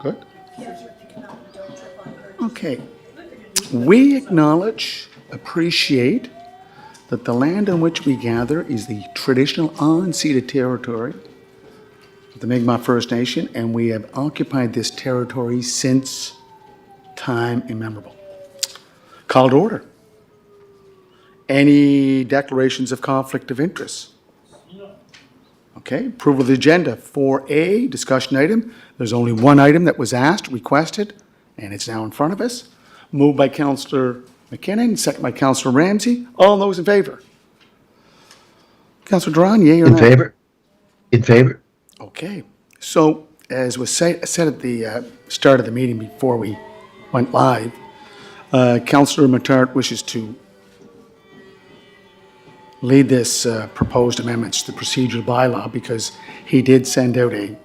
Good. Okay. We acknowledge, appreciate that the land on which we gather is the traditional unceded territory of the Mi'kmaq First Nation, and we have occupied this territory since time immemorable. Call to order. Any declarations of conflict of interest? Okay, approval of the agenda. 4A, discussion item. There's only one item that was asked, requested, and it's now in front of us. Moved by Councillor McKinnon, second by Councillor Ramsey. All those in favor? Councillor Duran, yea or nay? In favor. In favor. Okay. So, as was said at the start of the meeting before we went live, Councillor Matart wishes to lead this proposed amendments to the procedural bylaw because he did send out a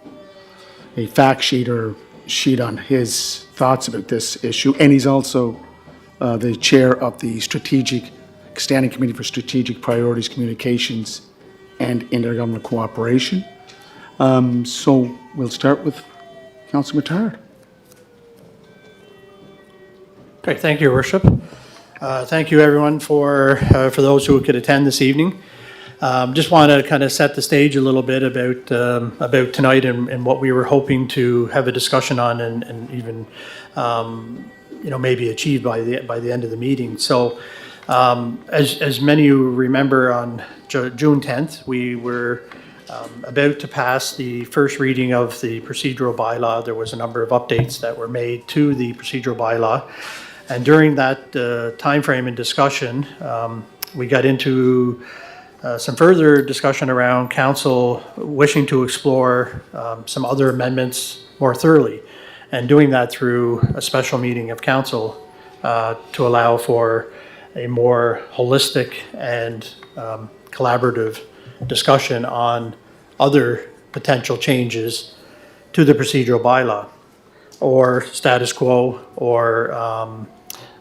fact sheet or sheet on his thoughts about this issue, and he's also the chair of the Standing Committee for Strategic Priorities, Communications, and Intergovernmental Cooperation. So we'll start with Councillor Matard. Great, thank you, Your Worship. Thank you, everyone, for those who could attend this evening. Just want to kind of set the stage a little bit about tonight and what we were hoping to have a discussion on and even maybe achieve by the end of the meeting. So, as many of you remember, on June 10th, we were about to pass the first reading of the procedural bylaw. There was a number of updates that were made to the procedural bylaw. And during that time frame and discussion, we got into some further discussion around council wishing to explore some other amendments more thoroughly, and doing that through a special meeting of council to allow for a more holistic and collaborative discussion on other potential changes to the procedural bylaw, or status quo, or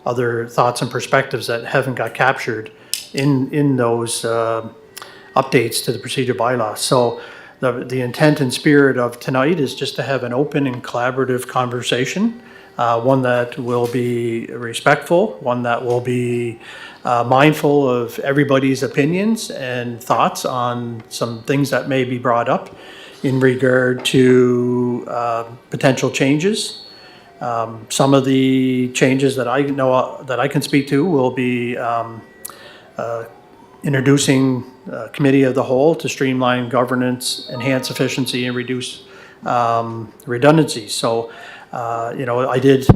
other thoughts and perspectives that haven't got captured in those updates to the procedural bylaw. So the intent and spirit of tonight is just to have an open and collaborative conversation, one that will be respectful, one that will be mindful of everybody's opinions and thoughts on some things that may be brought up in regard to potential changes. Some of the changes that I know that I can speak to will be introducing committee of the whole to streamline governance, enhance efficiency, and reduce redundancy. So, I did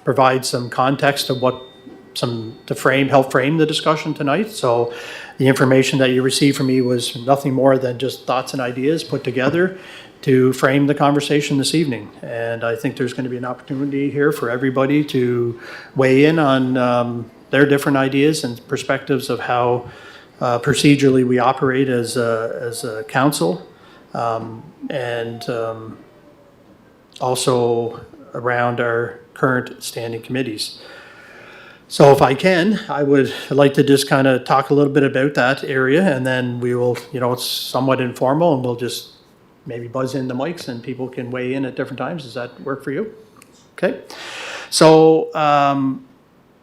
provide some context of what help frame the discussion tonight. So, the information that you received from me was nothing more than just thoughts and ideas put together to frame the conversation this evening. And I think there's going to be an opportunity here for everybody to weigh in on their different ideas and perspectives of how procedurally we operate as a council, and also around our current standing committees. So if I can, I would like to just kind of talk a little bit about that area, and then we will, it's somewhat informal, and we'll just maybe buzz in the mics and people can weigh in at different times. Does that work for you? Okay. So,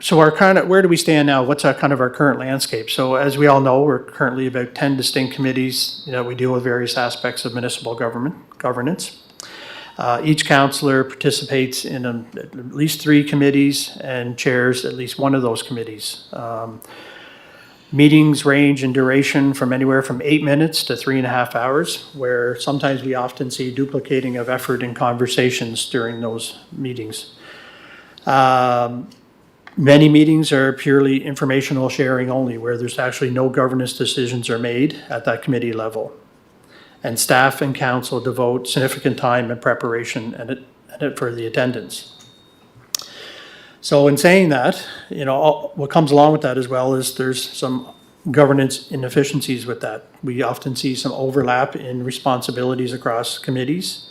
where do we stand now? What's our current landscape? So as we all know, we're currently about 10 distinct committees. We deal with various aspects of municipal governance. Each councillor participates in at least 3 committees and chairs at least one of those committees. Meetings range in duration from anywhere from 8 minutes to 3.5 hours, where sometimes we often see duplicating of effort in conversations during those meetings. Many meetings are purely informational sharing only, where there's actually no governance decisions are made at that committee level. And staff and council devote significant time and preparation for the attendance. So in saying that, what comes along with that as well is there's some governance inefficiencies with that. We often see some overlap in responsibilities across committees.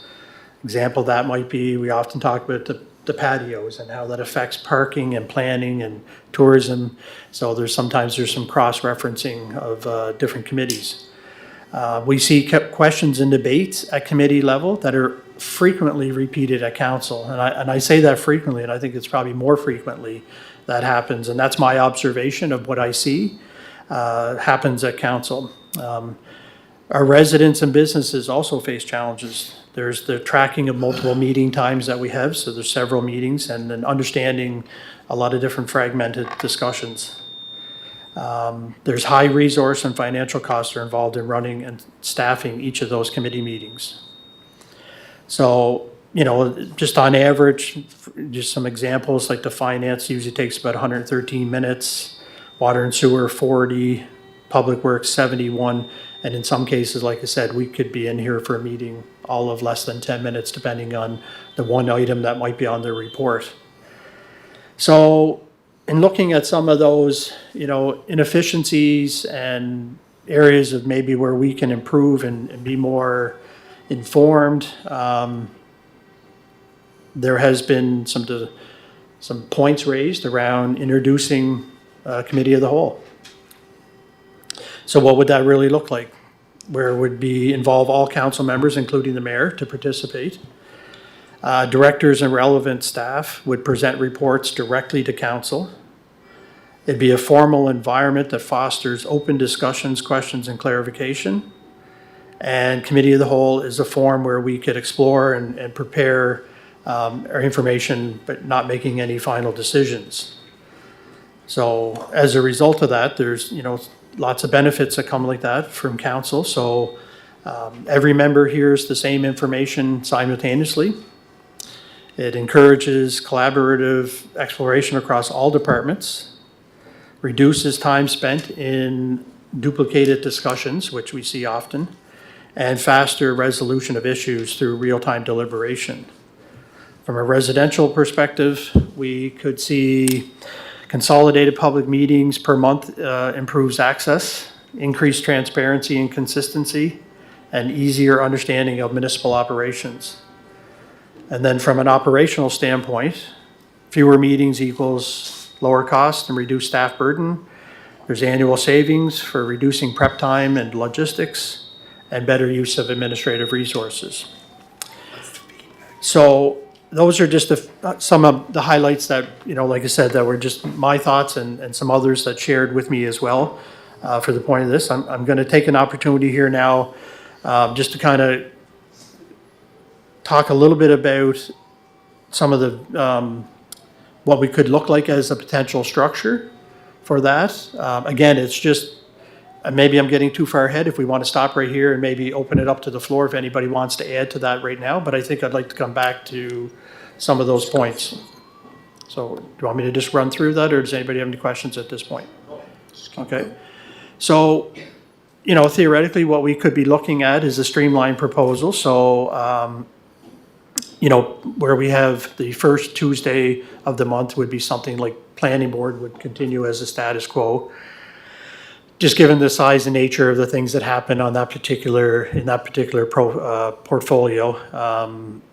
Example of that might be, we often talk about the patios and how that affects parking and planning and tourism. So sometimes there's some cross-referencing of different committees. We see questions and debates at committee level that are frequently repeated at council. And I say that frequently, and I think it's probably more frequently that happens. And that's my observation of what I see happens at council. Our residents and businesses also face challenges. There's the tracking of multiple meeting times that we have, so there's several meetings, and then understanding a lot of different fragmented discussions. There's high resource and financial costs are involved in running and staffing each of those committee meetings. So, you know, just on average, just some examples, like the finance usually takes about 113 minutes, water and sewer 40, public works 71, and in some cases, like I said, we could be in here for a meeting all of less than 10 minutes, depending on the one item that might be on the report. So in looking at some of those, you know, inefficiencies and areas of maybe where we can improve and be more informed, there has been some points raised around introducing a committee of the whole. So what would that really look like? Where it would be involve all council members, including the mayor, to participate. Directors and relevant staff would present reports directly to council. It'd be a formal environment that fosters open discussions, questions, and clarification. And committee of the whole is a forum where we could explore and prepare our information, but not making any final decisions. So as a result of that, there's, you know, lots of benefits that come like that from council. So every member hears the same information simultaneously. It encourages collaborative exploration across all departments, reduces time spent in duplicated discussions, which we see often, and faster resolution of issues through real-time deliberation. From a residential perspective, we could see consolidated public meetings per month improves access, increased transparency and consistency, and easier understanding of municipal operations. And then from an operational standpoint, fewer meetings equals lower cost and reduced staff burden. There's annual savings for reducing prep time and logistics, and better use of administrative resources. So those are just some of the highlights that, you know, like I said, that were just my thoughts and some others that shared with me as well for the point of this. I'm going to take an opportunity here now just to kind of talk a little bit about some of the, what we could look like as a potential structure for that. Again, it's just, maybe I'm getting too far ahead. If we want to stop right here and maybe open it up to the floor if anybody wants to add to that right now, but I think I'd like to come back to some of those points. So do you want me to just run through that, or does anybody have any questions at this point? Okay. So, you know, theoretically what we could be looking at is a streamlined proposal. So, you know, where we have the first Tuesday of the month would be something like planning board would continue as a status quo, just given the size and nature of the things that happen on that particular, in that particular portfolio,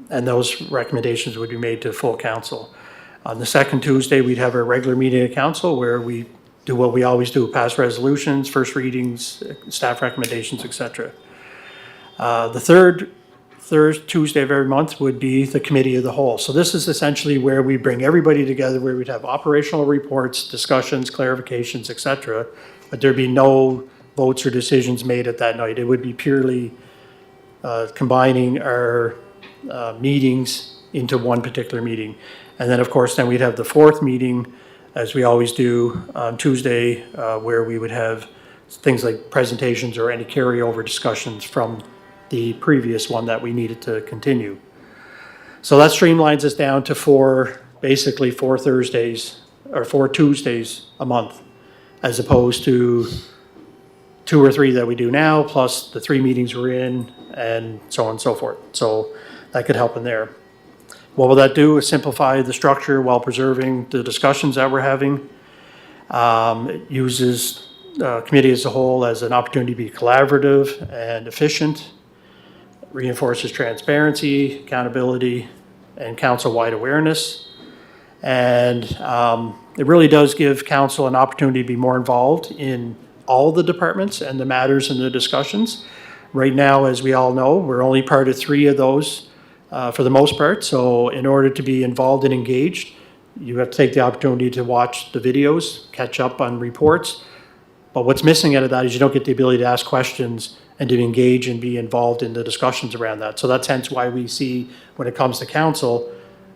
and those recommendations would be made to full council. On the second Tuesday, we'd have our regular meeting of council where we do what we always do, pass resolutions, first readings, staff recommendations, etc. The third Tuesday of every month would be the committee of the whole. So this is essentially where we bring everybody together, where we'd have operational reports, discussions, clarifications, etc., but there'd be no votes or decisions made at that night. It would be purely combining our meetings into one particular meeting. And then, of course, then we'd have the fourth meeting, as we always do on Tuesday, where we would have things like presentations or any carryover discussions from the previous one that we needed to continue. So that streamlines us down to basically four Thursdays or 4 Tuesdays a month, as opposed to 2 or 3 that we do now, plus the 3 meetings we're in, and so on and so forth. So that could help in there. What will that do? Is simplify the structure while preserving the discussions that we're having. It uses committee as a whole as an opportunity to be collaborative and efficient, reinforces transparency, accountability, and council-wide awareness. And it really does give council an opportunity to be more involved in all the departments and the matters and the discussions. Right now, as we all know, we're only part of 3 of those for the most part. So in order to be involved and engaged, you have to take the opportunity to watch the videos, catch up on reports. But what's missing out of that is you don't get the ability to ask questions and to engage and be involved in the discussions around that. So that's hence why we see when it comes to council,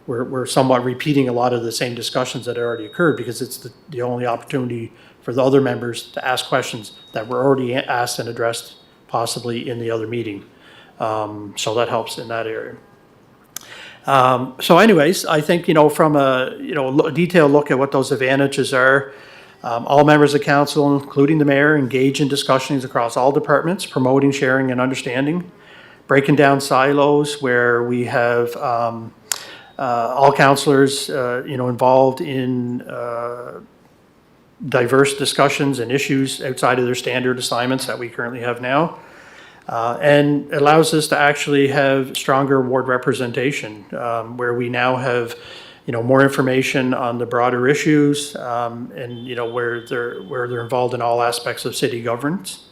we're somewhat repeating a lot of the same discussions that already occurred, because it's the only opportunity for the other members to ask questions that were already asked and addressed possibly in the other meeting. So that helps in that area. So anyways, I think, from a, detailed look at what those advantages are, all members of council, including the mayor, engage in discussions across all departments, promoting, sharing, and understanding, breaking down silos where we have all councillors, involved in diverse discussions and issues outside of their standard assignments that we currently have now. And it allows us to actually have stronger ward representation, where we now have, more information on the broader issues, and, where they're involved in all aspects of city governance.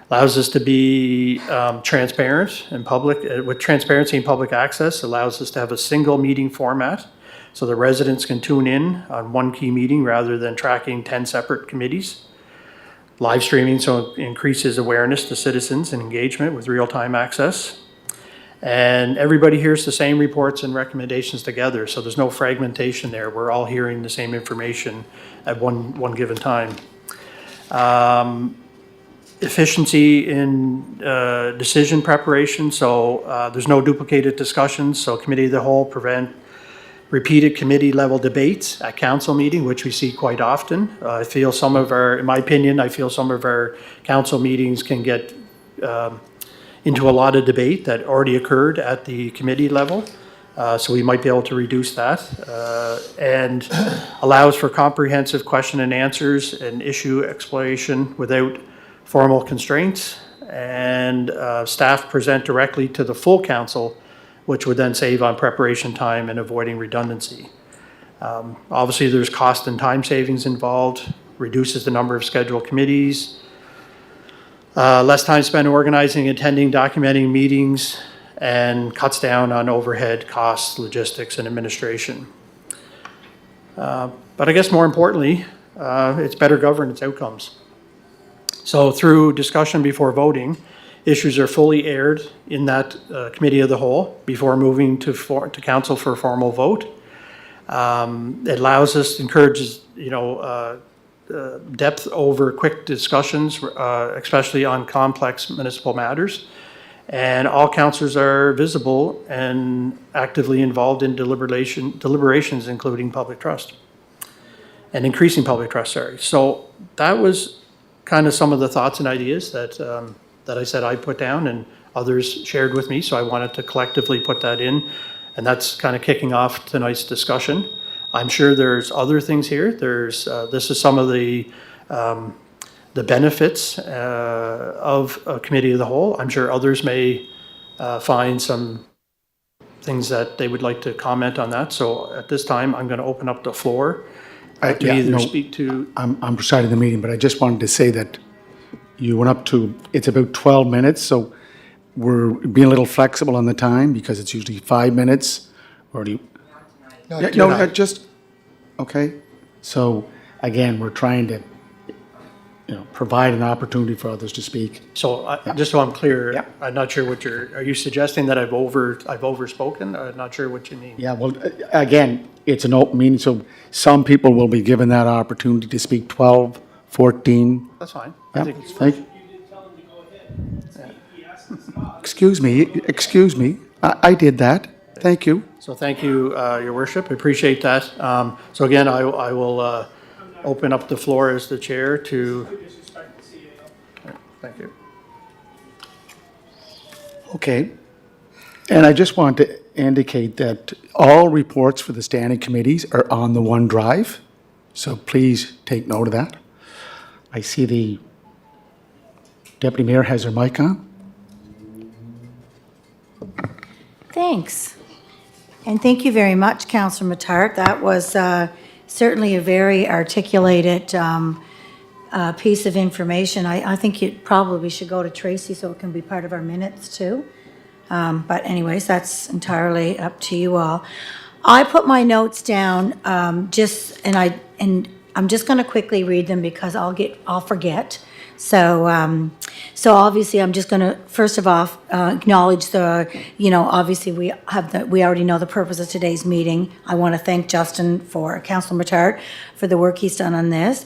Allows us to be transparent and public, with transparency and public access, allows us to have a single meeting format so the residents can tune in on one key meeting rather than tracking 10 separate committees. Live streaming, so it increases awareness to citizens and engagement with real-time access. And everybody hears the same reports and recommendations together, so there's no fragmentation there. We're all hearing the same information at one given time. Efficiency in decision preparation, so there's no duplicated discussions, so committee of the whole prevent repeated committee level debates at council meeting, which we see quite often. In my opinion, I feel some of our council meetings can get into a lot of debate that already occurred at the committee level. So we might be able to reduce that, and allows for comprehensive question and answers and issue exploration without formal constraints, and staff present directly to the full council, which would then save on preparation time and avoiding redundancy. Obviously, there's cost and time savings involved, reduces the number of scheduled committees, less time spent organizing, attending, documenting meetings, and cuts down on overhead costs, logistics, and administration. But I guess more importantly, it's better governance outcomes. So through discussion before voting, issues are fully aired in that committee of the whole before moving to council for a formal vote. It allows us, encourages, depth over quick discussions, especially on complex municipal matters. And all councillors are visible and actively involved in deliberations, including public trust and increasing public trust, So that was kind of some of the thoughts and ideas that I said I'd put down and others shared with me. So I wanted to collectively put that in, and that's kind of kicking off tonight's discussion. I'm sure there's other things here. This is some of the benefits of a committee of the whole. I'm sure others may find some things that they would like to comment on that. So at this time, I'm going to open up the floor speak to. I'm presiding the meeting, but I just wanted to say that you went up to, it's about 12 minutes, so we're being a little flexible on the time because it's usually 5 minutes, or do you? Okay. So again, we're trying to, provide an opportunity for others to speak. So just so I'm clear, Yeah. I'm not sure are you suggesting that I've overspoken? I'm not sure what you mean. Yeah, well, again, it's an open meeting, so some people will be given that opportunity to speak 12, 14. That's fine. Yeah, I think it's thank you. Excuse me, I did that. Thank you. So thank you, Your Worship. I appreciate that. So again, I will open up the floor as the chair to. Thank you. Okay. And I just want to indicate that all reports for the standing committees are on the OneDrive, so please take note of that. I see the Deputy Mayor has her mic on. Thanks. And thank you very much, Councillor Mattart. That was certainly a very articulated piece of information. I think it probably should go to Tracy so it can be part of our minutes too. But anyways, that's entirely up to you all. I put my notes down, and I'm just gonna quickly read them because I'll forget. So obviously, I'm just gonna, first of all, acknowledge obviously, we already know the purpose of today's meeting. I want to thank Justin Councilor Matart, for the work he's done on this.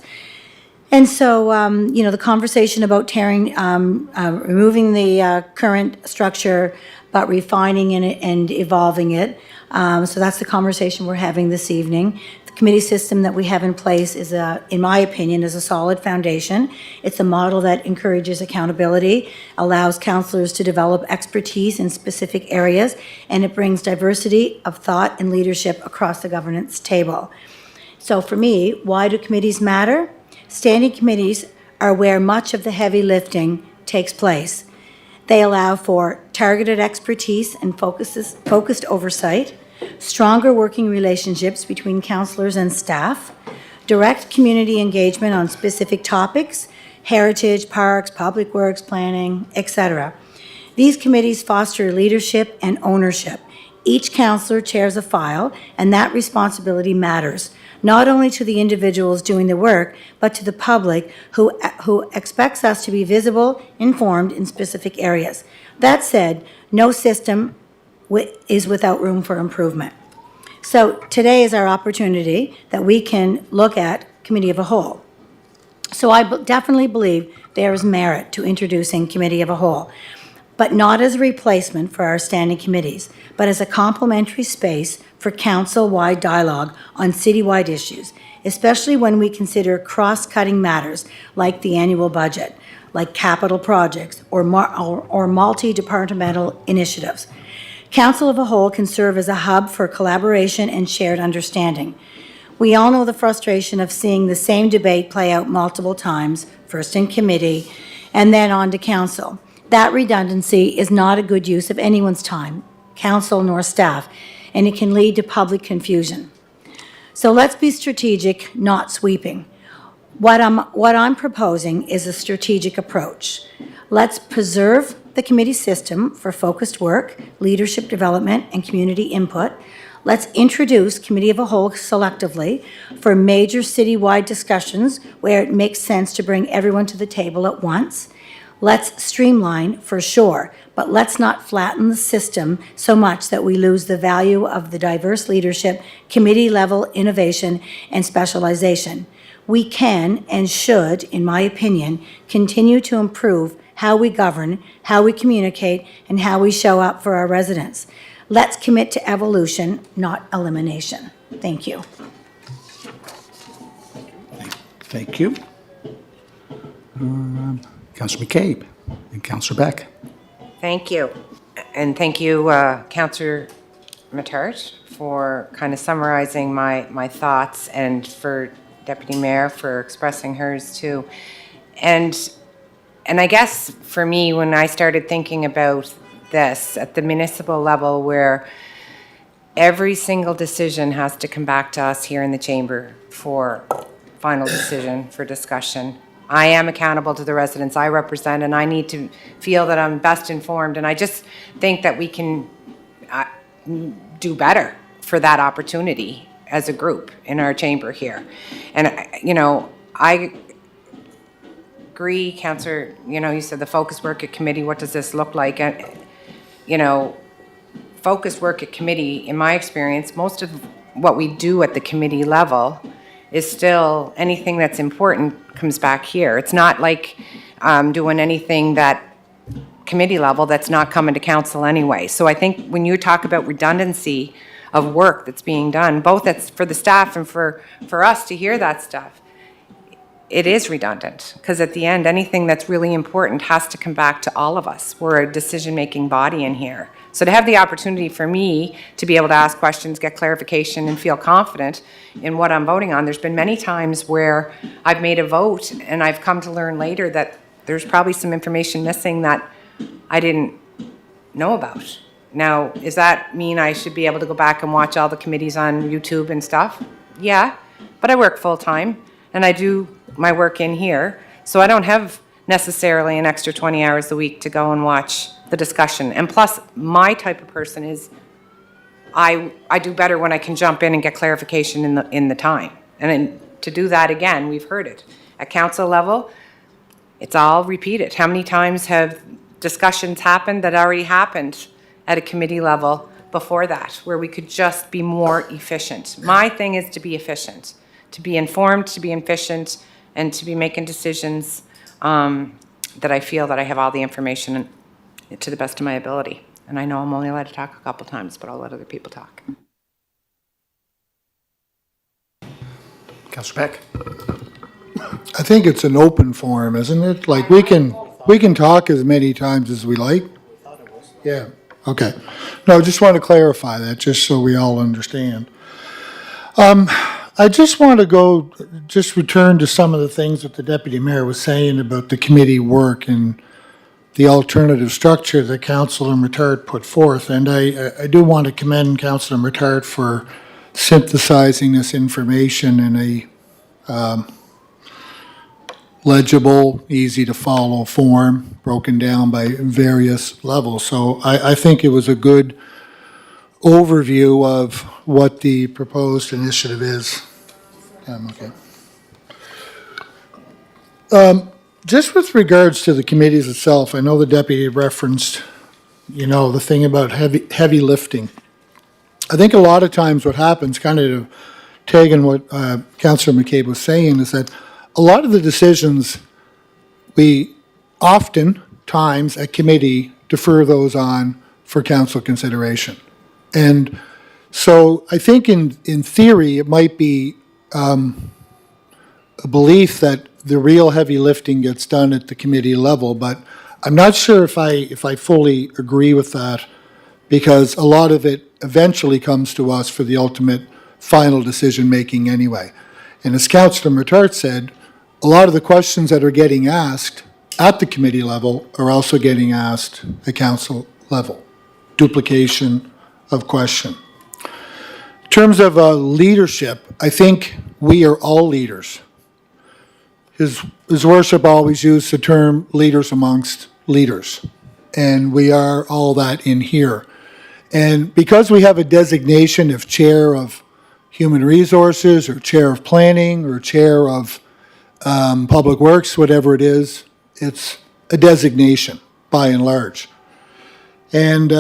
And so, the conversation about removing the current structure, but refining it and evolving it. So that's the conversation we're having this evening. The committee system that we have in place in my opinion, is a solid foundation. It's a model that encourages accountability, allows councillors to develop expertise in specific areas, and it brings diversity of thought and leadership across the governance table. So for me, why do committees matter? Standing committees are where much of the heavy lifting takes place. They allow for targeted expertise and focused oversight, stronger working relationships between councillors and staff, direct community engagement on specific topics, heritage, parks, public works, planning, etc. These committees foster leadership and ownership. Each councillor chairs a file, and that responsibility matters, not only to the individuals doing the work, but to the public who expects us to be visible, informed in specific areas. That said, no system is without room for improvement. So today is our opportunity that we can look at committee of a whole. So I definitely believe there is merit to introducing committee of a whole, but not as a replacement for our standing committees, but as a complementary space for council-wide dialogue on citywide issues, especially when we consider cross-cutting matters like the annual budget, like capital projects, or multi-departmental initiatives. Council of a whole can serve as a hub for collaboration and shared understanding. We all know the frustration of seeing the same debate play out multiple times, first in committee and then on to council. That redundancy is not a good use of anyone's time, council nor staff, and it can lead to public confusion. So let's be strategic, not sweeping. What I'm proposing is a strategic approach. Let's preserve the committee system for focused work, leadership development, and community input. Let's introduce committee of a whole selectively for major citywide discussions where it makes sense to bring everyone to the table at once. Let's streamline for sure, but let's not flatten the system so much that we lose the value of the diverse leadership, committee-level innovation, and specialization. We can and should, in my opinion, continue to improve how we govern, how we communicate, and how we show up for our residents. Let's commit to evolution, not elimination. Thank you. Thank you. Councillor McCabe and Councillor Beck. Thank you. And thank you, Councillor Matart, for kind of summarizing my thoughts, and for Deputy Mayor for expressing hers too. And I guess for me, when I started thinking about this at the municipal level, where every single decision has to come back to us here in the chamber for final decision, for discussion. I am accountable to the residents I represent, and I need to feel that I'm best informed. And I just think that we can do better for that opportunity as a group in our chamber here. And, I agree, Councillor, you said the focus work at committee, what does this look like? And, focus work at committee, in my experience, most of what we do at the committee level is still anything that's important comes back here. It's not like doing anything that committee level that's not coming to council anyway. So I think when you talk about redundancy of work that's being done, both that's for the staff and for us to hear that stuff, it is redundant, because at the end, anything that's really important has to come back to all of us. We're a decision-making body in here. So to have the opportunity for me to be able to ask questions, get clarification, and feel confident in what I'm voting on, there's been many times where I've made a vote and I've come to learn later that there's probably some information missing that I didn't know about. Now, does that mean I should be able to go back and watch all the committees on YouTube and stuff? Yeah, but I work full-time and I do my work in here, so I don't have necessarily an extra 20 hours a week to go and watch the discussion. And plus, my type of person is, I do better when I can jump in and get clarification in the time. And then to do that again, we've heard it. At council level, it's all repeated. How many times have discussions happened that already happened at a committee level before that, where we could just be more efficient? My thing is to be efficient, to be informed, to be efficient, and to be making decisions that I feel that I have all the information to the best of my ability. And I know I'm only allowed to talk a couple times, but I'll let other people talk. Councillor Beck? I think it's an open forum, isn't it? Like, we can talk as many times as we like. Yeah, okay. No, I just want to clarify that, just so we all understand. I just want to return to some of the things that the deputy mayor was saying about the committee work and the alternative structure that Councillor Matart put forth. And I do want to commend Councillor Matart for synthesizing this information in a legible, easy to follow form, broken down by various levels. So I think it was a good overview of what the proposed initiative is. Okay. Just with regards to the committees itself, I know the deputy referenced, the thing about heavy lifting. I think a lot of times what happens, kind of to tag on what Councillor McCabe was saying, is that a lot of the decisions, we oftentimes at committee defer those on for council consideration. And so I think in theory, it might be a belief that the real heavy lifting gets done at the committee level, but I'm not sure if I fully agree with that, because a lot of it eventually comes to us for the ultimate final decision making anyway. And as Councillor Matart said, a lot of the questions that are getting asked at the committee level are also getting asked at council level. Duplication of question. In terms of leadership, I think we are all leaders. His worship always used the term leaders amongst leaders, and we are all that in here. And because we have a designation of chair of human resources or chair of planning or chair of public works, whatever it is, it's a designation by and large. And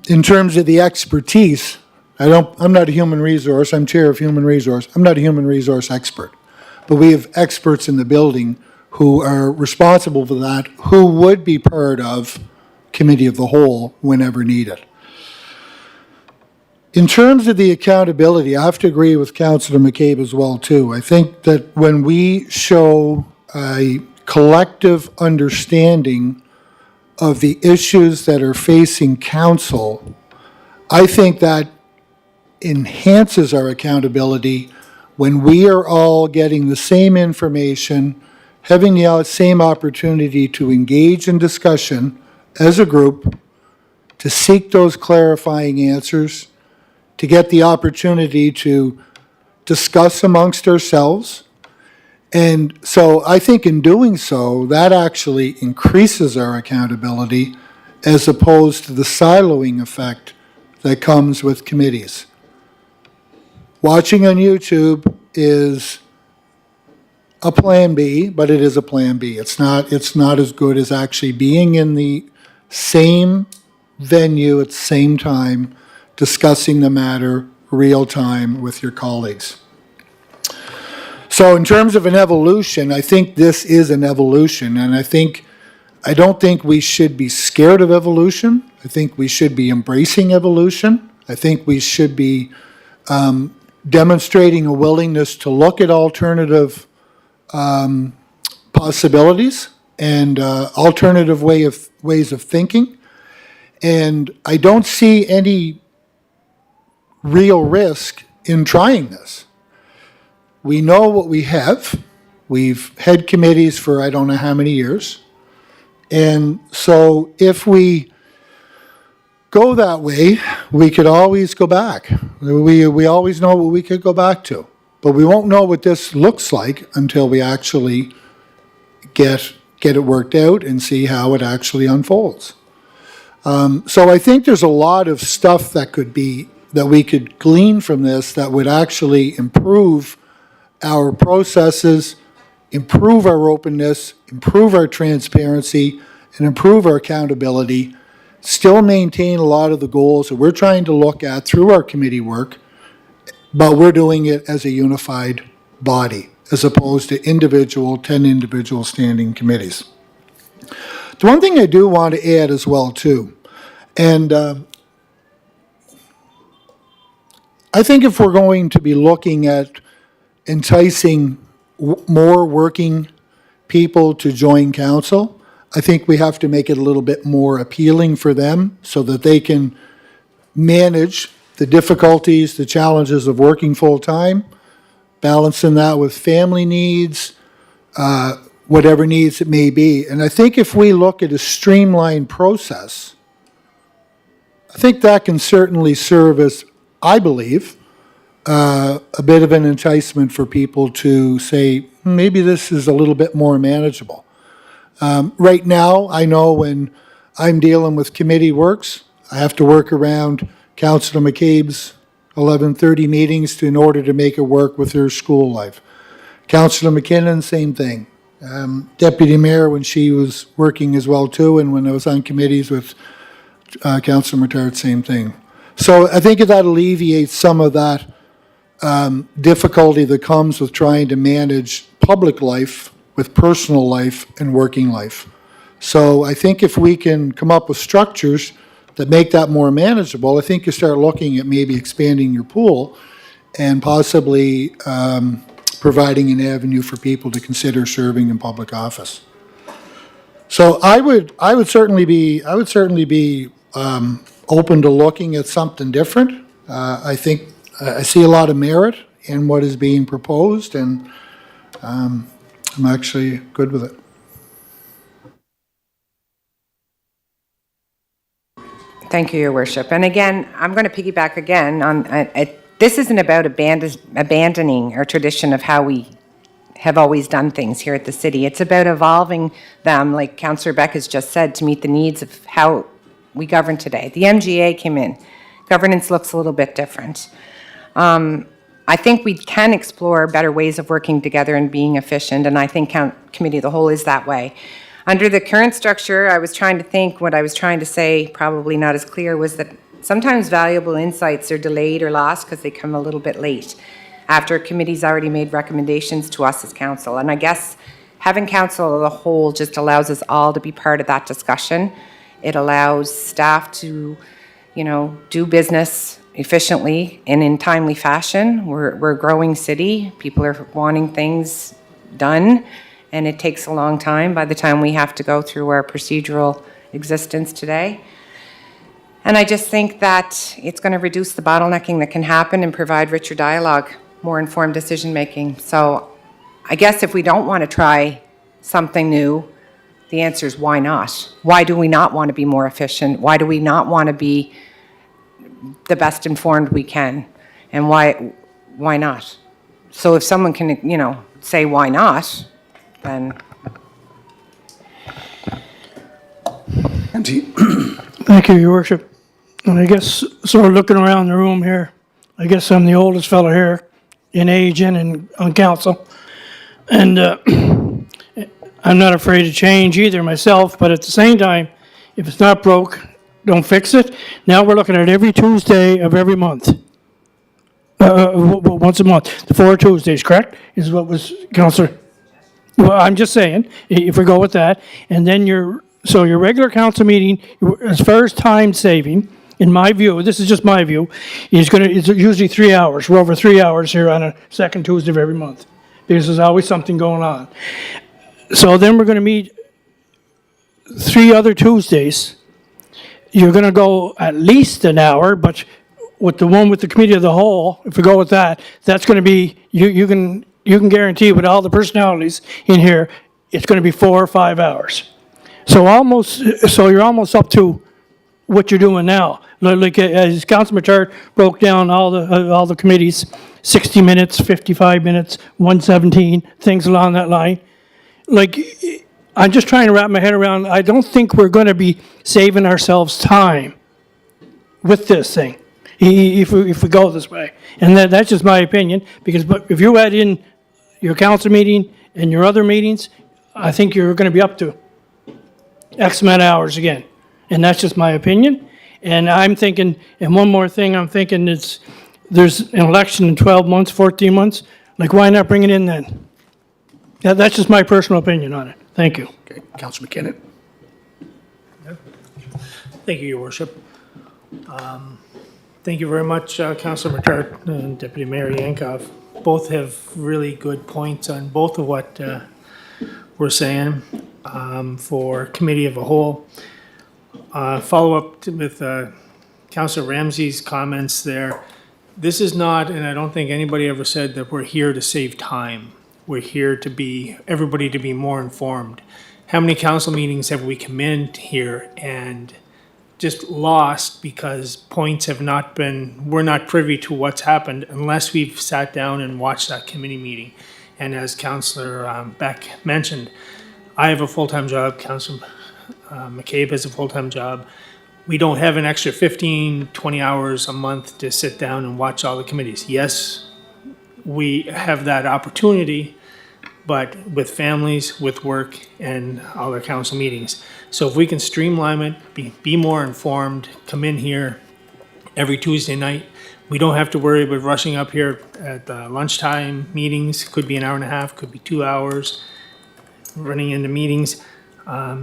in terms of the expertise, I'm not a human resource, I'm chair of human resource, I'm not a human resource expert. But we have experts in the building who are responsible for that, who would be part of committee of the whole whenever needed. In terms of the accountability, I have to agree with Councillor McCabe as well too. I think that when we show a collective understanding of the issues that are facing council, I think that enhances our accountability when we are all getting the same information, having the same opportunity to engage in discussion as a group, to seek those clarifying answers, to get the opportunity to discuss amongst ourselves. And so I think in doing so, that actually increases our accountability as opposed to the siloing effect that comes with committees. Watching on YouTube is a plan B, but it is a plan B. It's not as good as actually being in the same venue at the same time, discussing the matter real time with your colleagues. So in terms of an evolution, I think this is an evolution, and I don't think we should be scared of evolution. I think we should be embracing evolution. I think we should be demonstrating a willingness to look at alternative possibilities and alternative ways of thinking. And I don't see any real risk in trying this. We know what we have. We've had committees for I don't know how many years. And so if we go that way, we could always go back. We always know what we could go back to. But we won't know what this looks like until we actually get get it worked out and see how it actually unfolds. So I think there's a lot of stuff that we could glean from this that would actually improve our processes, improve our openness, improve our transparency, and improve our accountability, still maintain a lot of the goals that we're trying to look at through our committee work, but we're doing it as a unified body, as opposed to 10 individual standing committees. The one thing I do want to add as well, too, and I think if we're going to be looking at enticing more working people to join council, I think we have to make it a little bit more appealing for them so that they can manage the difficulties, the challenges of working full-time, balancing that with family needs, whatever needs it may be. And I think if we look at a streamlined process, I think that can certainly serve as, I believe, a bit of an enticement for people to say, maybe this is a little bit more manageable. Right now, I know when I'm dealing with committee works, I have to work around Councillor McCabe's 11:30 meetings in order to make it work with her school life. Councillor McKinnon, same thing. Deputy Mayor, when she was working as well too, and when I was on committees with Councillor Matard, same thing. So I think that alleviates some of that difficulty that comes with trying to manage public life with personal life and working life. So I think if we can come up with structures that make that more manageable, I think you start looking at maybe expanding your pool and possibly providing an avenue for people to consider serving in public office. So I would certainly be open to looking at something different. I think I see a lot of merit in what is being proposed, and I'm actually good with it. Thank you, Your Worship. And again, I'm going to piggyback again on, this isn't about abandoning our tradition of how we have always done things here at the city. It's about evolving them, like Councillor Beck has just said, to meet the needs of how we govern today. The MGA came in. Governance looks a little bit different. I think we can explore better ways of working together and being efficient, and I think Committee of the Whole is that way. Under the current structure, I was trying to think, what I was trying to say, probably not as clear, was that sometimes valuable insights are delayed or lost because they come a little bit late, after a committee's already made recommendations to us as council. And I guess having council as a whole just allows us all to be part of that discussion. It allows staff to, do business efficiently and in timely fashion. We're a growing city. People are wanting things done, and it takes a long time by the time we have to go through our procedural existence today. And I just think that it's going to reduce the bottlenecking that can happen and provide richer dialogue, more informed decision-making. So I guess if we don't want to try something new, the answer is why not? Why do we not want to be more efficient? Why do we not want to be the best informed we can? And why not? So if someone can, say why not, then... Thank you, Your Worship. And I guess, sort of looking around the room here, I guess I'm the oldest fellow here in age and on council. And I'm not afraid to change either myself, but at the same time, if it's not broke, don't fix it. Now we're looking at every Tuesday of every month. Once a month, the 4 Tuesdays, correct? Is what was, Councillor? Well, I'm just saying, if we go with that, and then your regular council meeting, as far as time saving, in my view, this is just my view, it's usually 3 hours. We're over 3 hours here on a second Tuesday of every month, because there's always something going on. So then we're going to meet 3 other Tuesdays. You're going to go at least an hour, but with the one with the Committee of the Whole, if we go with that, that's going to be, you can guarantee with all the personalities in here, it's going to be 4 or 5 hours. So you're almost up to what you're doing now. Like as Councilor Matard broke down all the committees, 60 minutes, 55 minutes, 117, things along that line. Like, I'm just trying to wrap my head around, I don't think we're going to be saving ourselves time with this thing, if we go this way. And that's just my opinion, because if you add in your council meeting and your other meetings, I think you're going to be up to X amount of hours again. And that's just my opinion. And I'm thinking, and one more thing, I'm thinking there's an election in 12 months, 14 months, like why not bring it in then? That's just my personal opinion on it. Thank you. Okay, Councillor McKinnon. Thank you, Your Worship. Thank you very much, Councillor Matart and Deputy Mayor Yankov. Both have really good points on both of what we're saying for committee of a whole. Follow up with Councillor Ramsey's comments there. This is not, and I don't think anybody ever said that we're here to save time. We're here to be, everybody to be more informed. How many council meetings have we come in here and just lost because points have not been, we're not privy to what's happened unless we've sat down and watched that committee meeting. And as Councillor Beck mentioned, I have a full-time job, Councillor McCabe has a full-time job. We don't have an extra 15, 20 hours a month to sit down and watch all the committees. Yes, we have that opportunity, but with families, with work, and all our council meetings. So if we can streamline it, be more informed, come in here every Tuesday night. We don't have to worry about rushing up here at lunchtime meetings. Could be an hour and a half, could be 2 hours, running into meetings.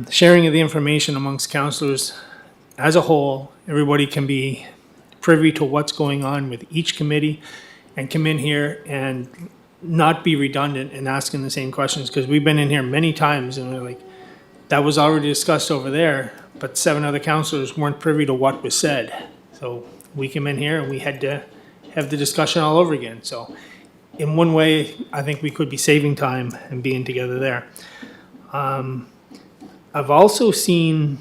Sharing of the information amongst councillors as a whole, everybody can be privy to what's going on with each committee and come in here and not be redundant in asking the same questions, because we've been in here many times and we're like, that was already discussed over there, but 7 other councillors weren't privy to what was said. So we came in here and we had to have the discussion all over again. So in one way, I think we could be saving time and being together there. I've also seen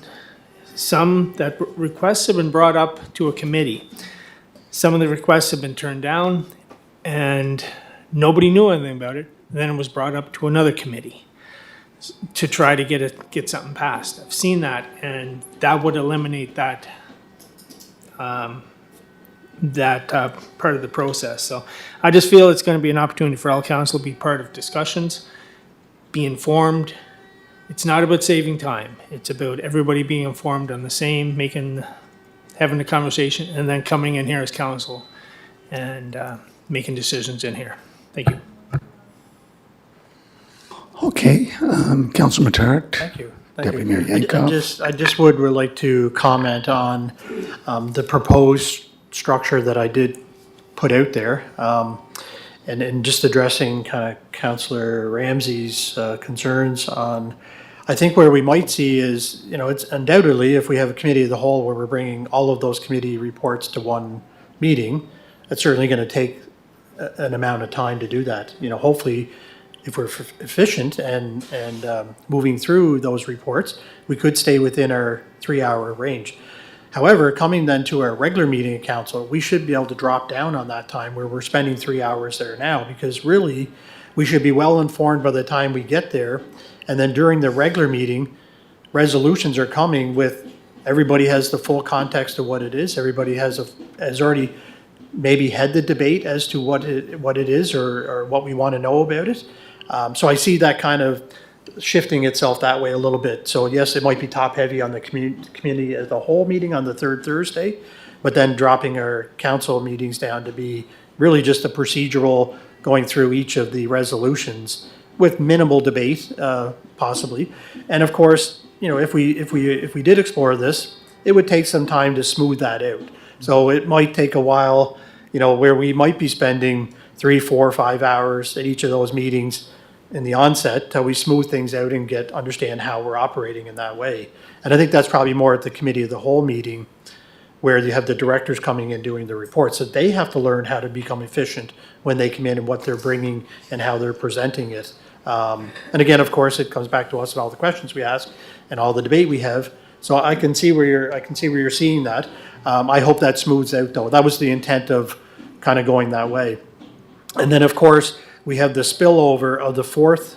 some that requests have been brought up to a committee. Some of the requests have been turned down and nobody knew anything about it. Then it was brought up to another committee to try to get something passed. I've seen that, and that would eliminate that part of the process. So I just feel it's going to be an opportunity for all council to be part of discussions, be informed. It's not about saving time. It's about everybody being informed on the same, having a conversation, and then coming in here as council and making decisions in here. Thank you. Okay, Councillor Matart. Thank you. Deputy Mayor Yankoff. I just would like to comment on the proposed structure that I did put out there. And just addressing kind of Councillor Ramsey's concerns on, I think where we might see is, it's undoubtedly, if we have a committee of the whole where we're bringing all of those committee reports to one meeting, it's certainly going to take an amount of time to do that. Hopefully, if we're efficient and moving through those reports, we could stay within our 3-hour range. However, coming then to our regular meeting of council, we should be able to drop down on that time where we're spending 3 hours there now, because really, we should be well informed by the time we get there. And then during the regular meeting, resolutions are coming with, everybody has the full context of what it is. Everybody has already maybe had the debate as to what it is or what we want to know about it. So I see that kind of shifting itself that way a little bit. So yes, it might be top heavy on the community as a whole meeting on the third Thursday, but then dropping our council meetings down to be really just a procedural going through each of the resolutions with minimal debate, possibly. And of course, if we did explore this, it would take some time to smooth that out. So it might take a while, where we might be spending 3, 4, 5 hours at each of those meetings in the onset till we smooth things out and understand how we're operating in that way. And I think that's probably more at the committee of the whole meeting, where you have the directors coming in doing the reports, so they have to learn how to become efficient when they come in and what they're bringing and how they're presenting it. And again, of course, it comes back to us and all the questions we ask and all the debate we have. So I can see where you're seeing that. I hope that smooths out, though. That was the intent of kind of going that way. And then, of course, we have the spillover of the fourth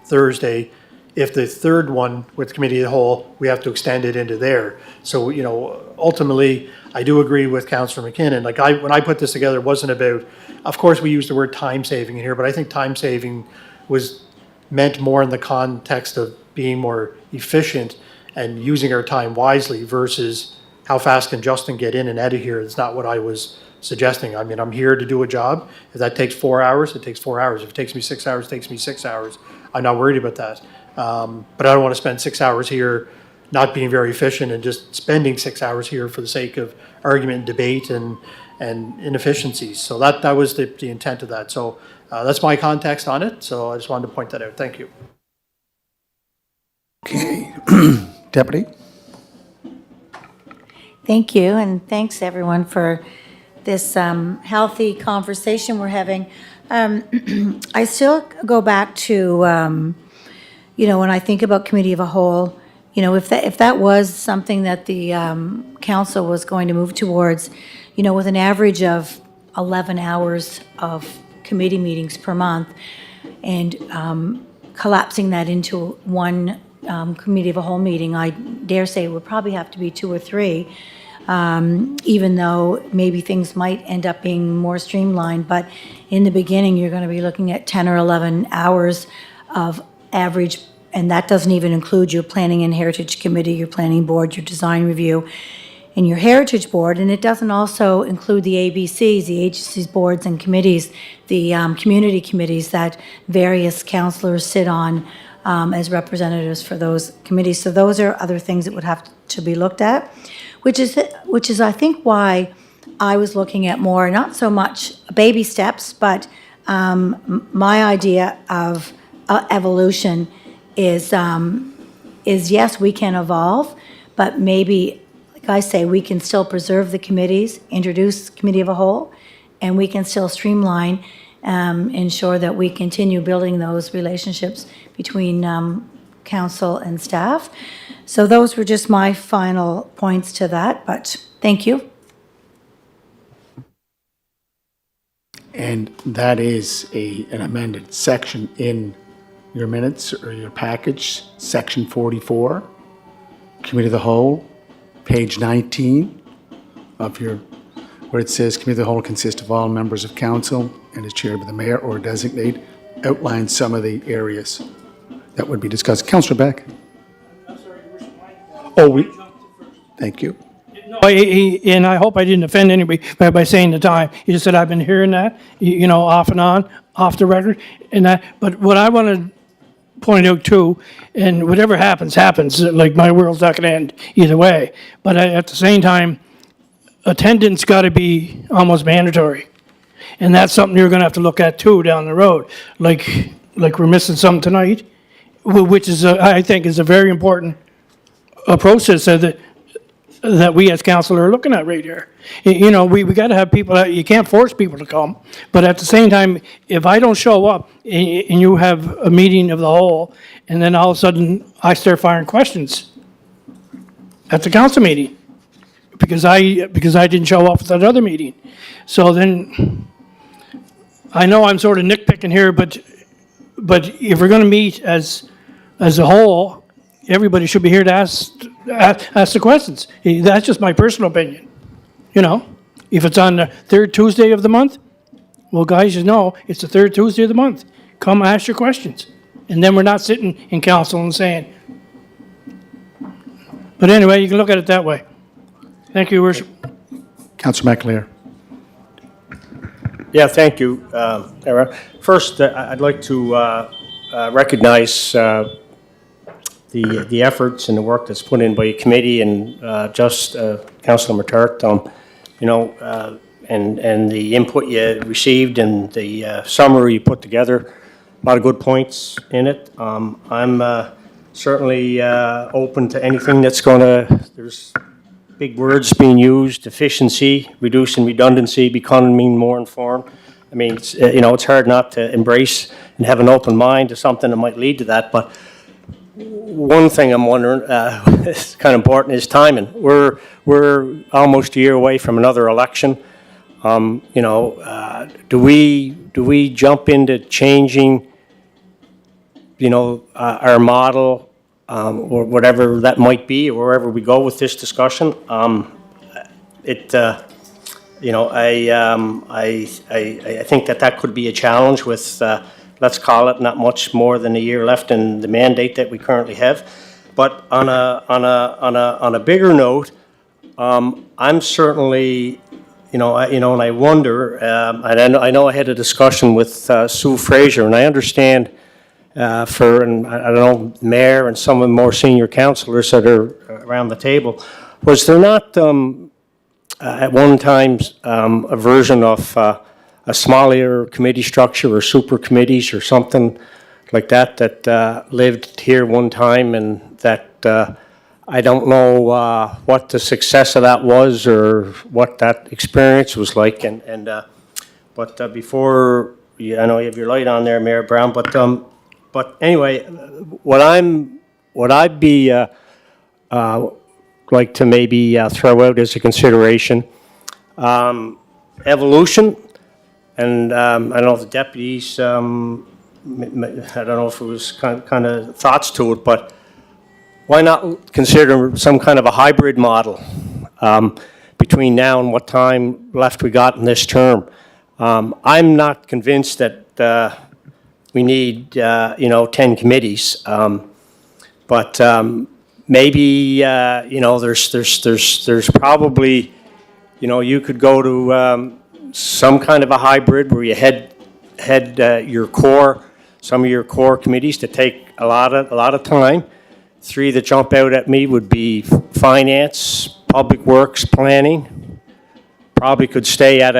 Thursday if the third one with committee of the whole, we have to extend it into there. So, ultimately, I do agree with Councillor McKinnon. Like when I put this together, it wasn't about, of course, we use the word time saving in here, but I think time saving was meant more in the context of being more efficient and using our time wisely versus how fast can Justin get in and out of here. It's not what I was suggesting. I mean, I'm here to do a job. If that takes 4 hours, it takes 4 hours. If it takes me 6 hours, it takes me 6 hours. I'm not worried about that. But I don't want to spend 6 hours here not being very efficient and just spending 6 hours here for the sake of argument and debate and inefficiencies. So that was the intent of that. So that's my context on it. So I just wanted to point that out. Thank you. Okay. Deputy? Thank you, and thanks everyone for this healthy conversation we're having. I still go back to, when I think about committee of a whole, if that was something that the council was going to move towards, with an average of 11 hours of committee meetings per month, and collapsing that into one committee of a whole meeting, I dare say it would probably have to be 2 or 3, even though maybe things might end up being more streamlined. But in the beginning, you're going to be looking at 10 or 11 hours of average, and that doesn't even include your planning and heritage committee, your planning board, your design review, and your heritage board. And it doesn't also include the ABCs, the agencies, boards, and committees, the community committees that various councillors sit on as representatives for those committees. So those are other things that would have to be looked at, which is I think why I was looking at more, not so much baby steps, but my idea of evolution is yes, we can evolve, but maybe, like I say, we can still preserve the committees, introduce committee of a whole, and we can still streamline, ensure that we continue building those relationships between council and staff. So those were just my final points to that, but thank you. And that is an amended section in your minutes or your package, section 44, Committee of the Whole, page 19 of your, where it says Committee of the Whole consists of all members of council and is chaired by the mayor or designate, outlines some of the areas that would be discussed. Councillor Beck? Thank you. No, and I hope I didn't offend anybody by saying the time. You just said I've been hearing that, off and on, off the record, and that. But what I want to point out too, and whatever happens, happens. Like, my world's not going to end either way. But at the same time, attendance got to be almost mandatory, and that's something you're going to have to look at too down the road. Like we're missing some tonight, which is I think is a very important process that we as council are looking at right here. We got to have people, you can't force people to come, but at the same time, if I don't show up and you have a meeting of the whole, and then all of a sudden I start firing questions at the council meeting because I didn't show up at that other meeting. So then, I know I'm sort of nitpicking here, but if we're going to meet as a whole, everybody should be here to ask the questions. That's just my personal opinion. If it's on the third Tuesday of the month, well, guys, it's the third Tuesday of the month. Come ask your questions. And then we're not sitting in council and saying. But anyway, you can look at it that way. Thank you, Your Worship. Councillor McAleer? Yeah, thank you, Era. First, I'd like to recognize the efforts and the work that's put in by your committee and Councillor McTurk, and the input you received and the summary you put together. A lot of good points in it. I'm certainly open to anything that's there's big words being used: efficiency, reducing redundancy, becoming more informed. I mean, it's hard not to embrace and have an open mind to something that might lead to that, but one thing I'm wondering, is kind of important, is timing. We're almost a year away from another election. Do we jump into changing our model, or whatever that might be, or wherever we go with this discussion, I think that could be a challenge with, let's call it, not much more than a year left in the mandate that we currently have. But on a bigger note, I'm certainly, and I wonder, and I know I had a discussion with Sue Fraser, and I understand and I don't know, Mayor and some of the more senior councillors that are around the table, was there not at one time a version of a smaller committee structure or super committees or something like that lived here one time, and that I don't know what the success of that was or what that experience was like. But before I know you have your light on there, Mayor Brown. But anyway, what I'd be like to maybe throw out as a consideration, evolution, and I don't know if the deputies, I don't know if it was kind of thoughts to it, but why not consider some kind of a hybrid model between now and what time left we got in this term? I'm not convinced that we need 10 committees, but maybe there's probably you could go to some kind of a hybrid where you head some of your core committees to take a lot of time. 3 that jump out at me would be finance, public works, planning. Probably could stay at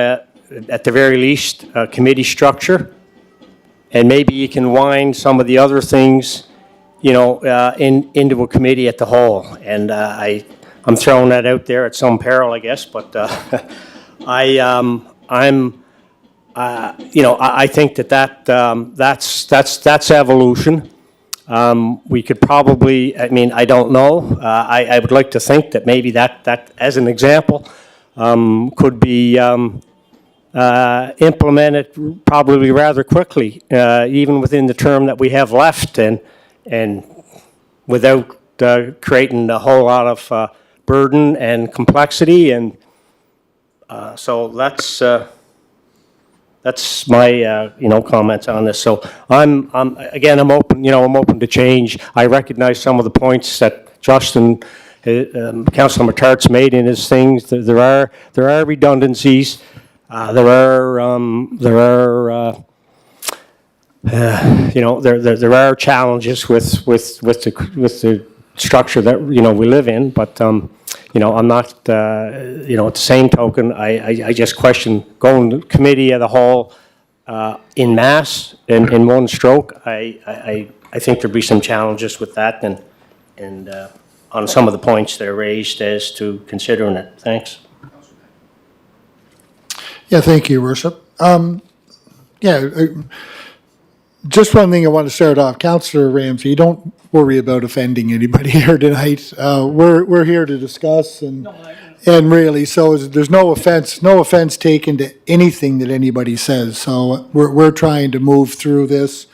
the very least a committee structure, and maybe you can wind some of the other things into a committee at the whole. And I'm throwing that out there at some peril, I guess, but I think that's evolution. We could probably, I don't know. I would like to think that maybe that as an example, could be implemented probably rather quickly, even within the term that we have left, and without creating a whole lot of burden and complexity. And so that's my comments on this. So I'm open. I'm open to change. I recognize some of the points that Justin, Councillor Matart's made in his things. There are redundancies. There are challenges with the structure that we live in, but I'm not at the same token, I just question going to committee of the whole in mass in one stroke. I think there'd be some challenges with that, and on some of the points that are raised as to considering it. Thanks. Yeah, thank you, Worship. Just one thing I want to start off. Councillor Ramsey, don't worry about offending anybody here tonight. We're here to discuss, and really, so there's no offense taken to anything that anybody says. So we're trying to move through this.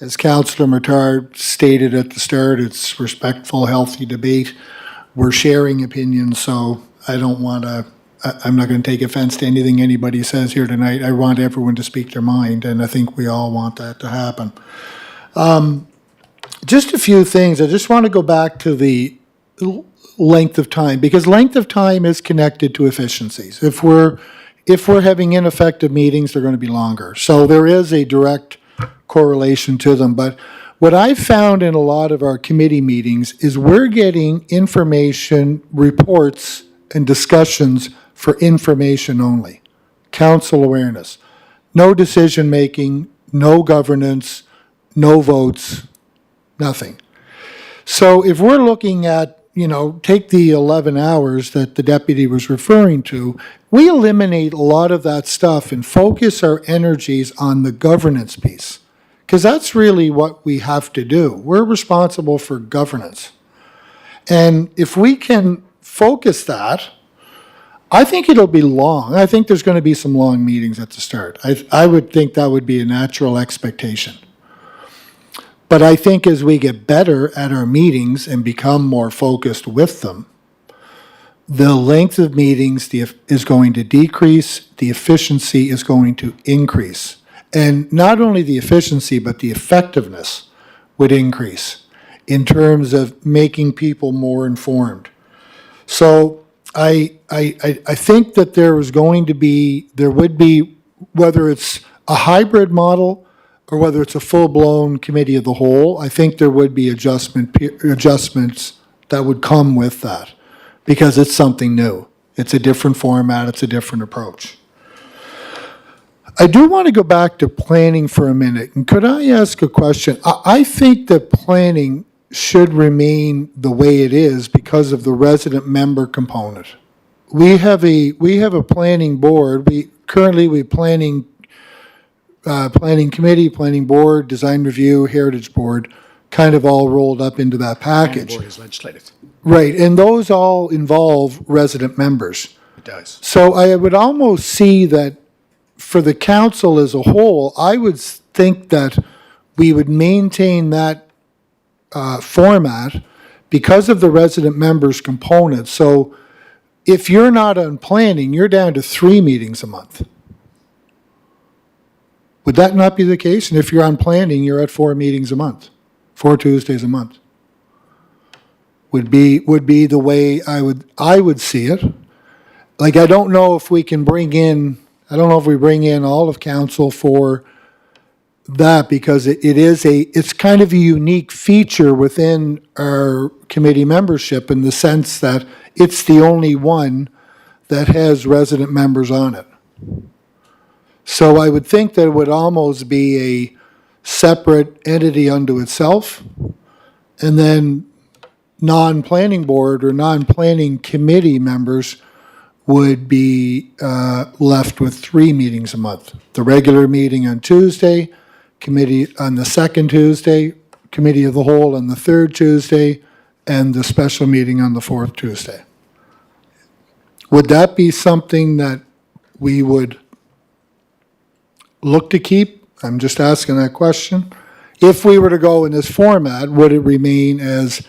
As Councillor Matard stated at the start, it's respectful, healthy debate. We're sharing opinions, so I'm not going to take offense to anything anybody says here tonight. I want everyone to speak their mind, and I think we all want that to happen. Just a few things. I just want to go back to the length of time, because length of time is connected to efficiencies. If we're having ineffective meetings, they're going to be longer. So there is a direct correlation to them. But what I've found in a lot of our committee meetings is we're getting information, reports, and discussions for information only. Council awareness. No decision-making, no governance, no votes, nothing. So if we're looking at, take the 11 hours that the deputy was referring to, we eliminate a lot of that stuff and focus our energies on the governance piece, because that's really what we have to do. We're responsible for governance. And if we can focus that, I think it'll be long. I think there's going to be some long meetings at the start. I would think that would be a natural expectation. But I think as we get better at our meetings and become more focused with them, the length of meetings is going to decrease, the efficiency is going to increase. And not only the efficiency, but the effectiveness would increase in terms of making people more informed. So I think that there would be, whether it's a hybrid model or whether it's a full-blown committee of the whole, I think there would be adjustments that would come with that, because it's something new. It's a different format, it's a different approach. I do want to go back to planning for a minute, and could I ask a question? I think that planning should remain the way it is because of the resident member component. We have a planning board. We planning committee, planning board, design review, heritage board, kind of all rolled up into that Planning package. board is legislative. Right, and those all involve resident members. It does. So I would almost see that for the council as a whole, I would think that we would maintain that format because of the resident members component. So if you're not on planning, you're down to 3 meetings a month. Would that not be the case? And if you're on planning, you're at 4 meetings a month, 4 Tuesdays a month. Would be the way I would see it. Like, I don't know if we bring in all of council for that, because it's kind of a unique feature within our committee membership in the sense that it's the only one that has resident members on it. So I would think that it would almost be a separate entity unto itself, and then non-planning board or non-planning committee members would be left with 3 meetings a month. The regular meeting on Tuesday, committee on the second Tuesday, committee of the whole on the third Tuesday, and the special meeting on the fourth Tuesday. Would that be something that we would look to keep? I'm just asking that question. If we were to go in this format, would it remain as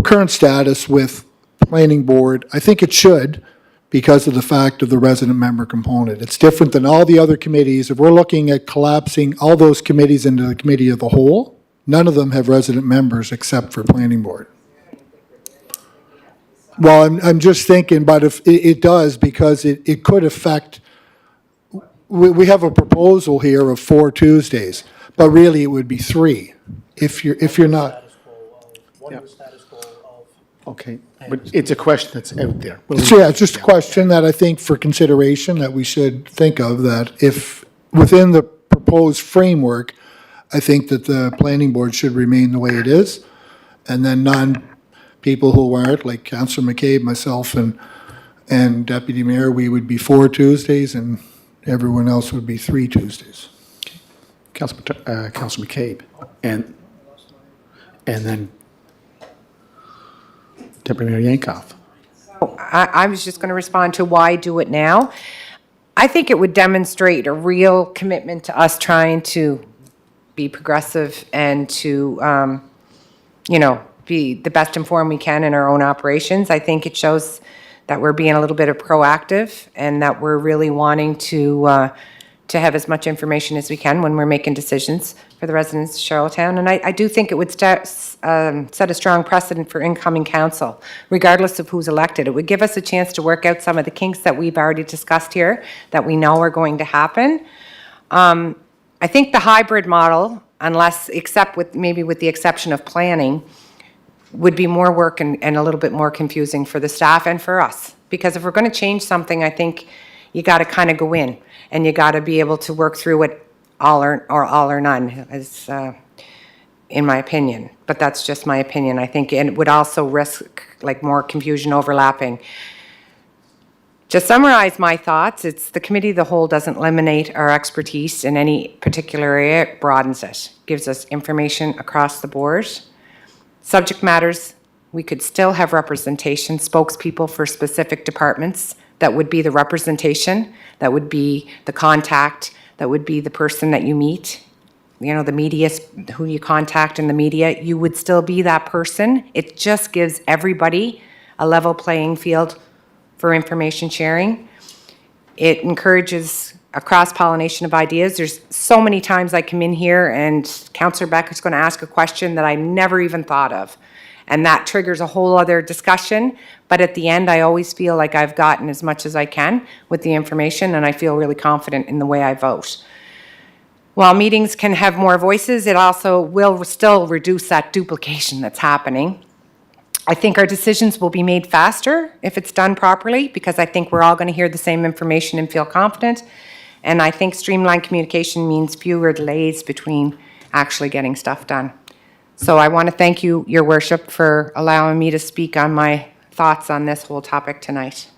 current status with planning board? I think it should, because of the fact of the resident member component. It's different than all the other committees. If we're looking at collapsing all those committees into the committee of the whole, none of them have resident members except for planning board. Well, I'm just thinking, but if it does, because it could affect, we have a proposal here of 4 Tuesdays, but really it would be 3 if you're not. Okay, but it's a question that's out there. So yeah, it's just a question that I think for consideration that we should think of, that if within the proposed framework, I think that the planning board should remain the way it is. And then people who aren't, like Councillor McCabe, myself, and Deputy Mayor, we would be 4 Tuesdays and everyone else would be 3 Tuesdays. Councillor McCabe, and then Deputy Mayor Yankoff. I was just going to respond to why do it now. I think it would demonstrate a real commitment to us trying to be progressive and to, be the best informed we can in our own operations. I think it shows that we're being a little bit of proactive and that we're really wanting to have as much information as we can when we're making decisions for the residents of Charlottetown. And I do think it would set a strong precedent for incoming council, regardless of who's elected. It would give us a chance to work out some of the kinks that we've already discussed here that we know are going to happen. I think the hybrid model, except with the exception of planning, would be more work and a little bit more confusing for the staff and for us. Because if we're going to change something, I think you got to kind of go in and you got to be able to work through it all or none, as in my opinion. But that's just my opinion. I think it would also risk like more confusion overlapping. To summarize my thoughts, it's the committee of the whole doesn't eliminate our expertise in any particular area, it broadens it, gives us information across the board. Subject matters, we could still have representation, spokespeople for specific departments. That would be the representation, that would be the contact, that would be the person that you meet the media, who you contact in the media, you would still be that person. It just gives everybody a level playing field for information sharing. It encourages a cross-pollination of ideas. There's so many times I come in here and Councillor Beck is going to ask a question that I never even thought of. And that triggers a whole other discussion. But at the end, I always feel like I've gotten as much as I can with the information, and I feel really confident in the way I vote. While meetings can have more voices, it also will still reduce that duplication that's happening. I think our decisions will be made faster if it's done properly, because I think we're all going to hear the same information and feel confident. And I think streamlined communication means fewer delays between actually getting stuff done. So I want to thank you, Your Worship, for allowing me to speak on my thoughts on this whole topic tonight.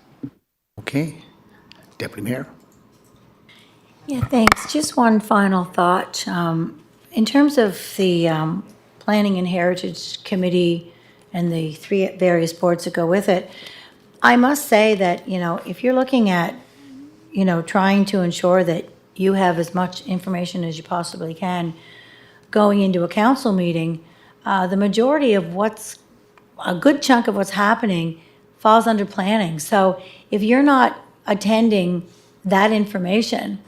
Okay. Deputy Mayor? Yeah, thanks. Just one final thought. In terms of the Planning and Heritage Committee and the 3 various boards that go with it, I must say that, if you're looking at, trying to ensure that you have as much information as you possibly can going into a council meeting, the majority of a good chunk of what's happening falls under planning. So if you're not attending that information,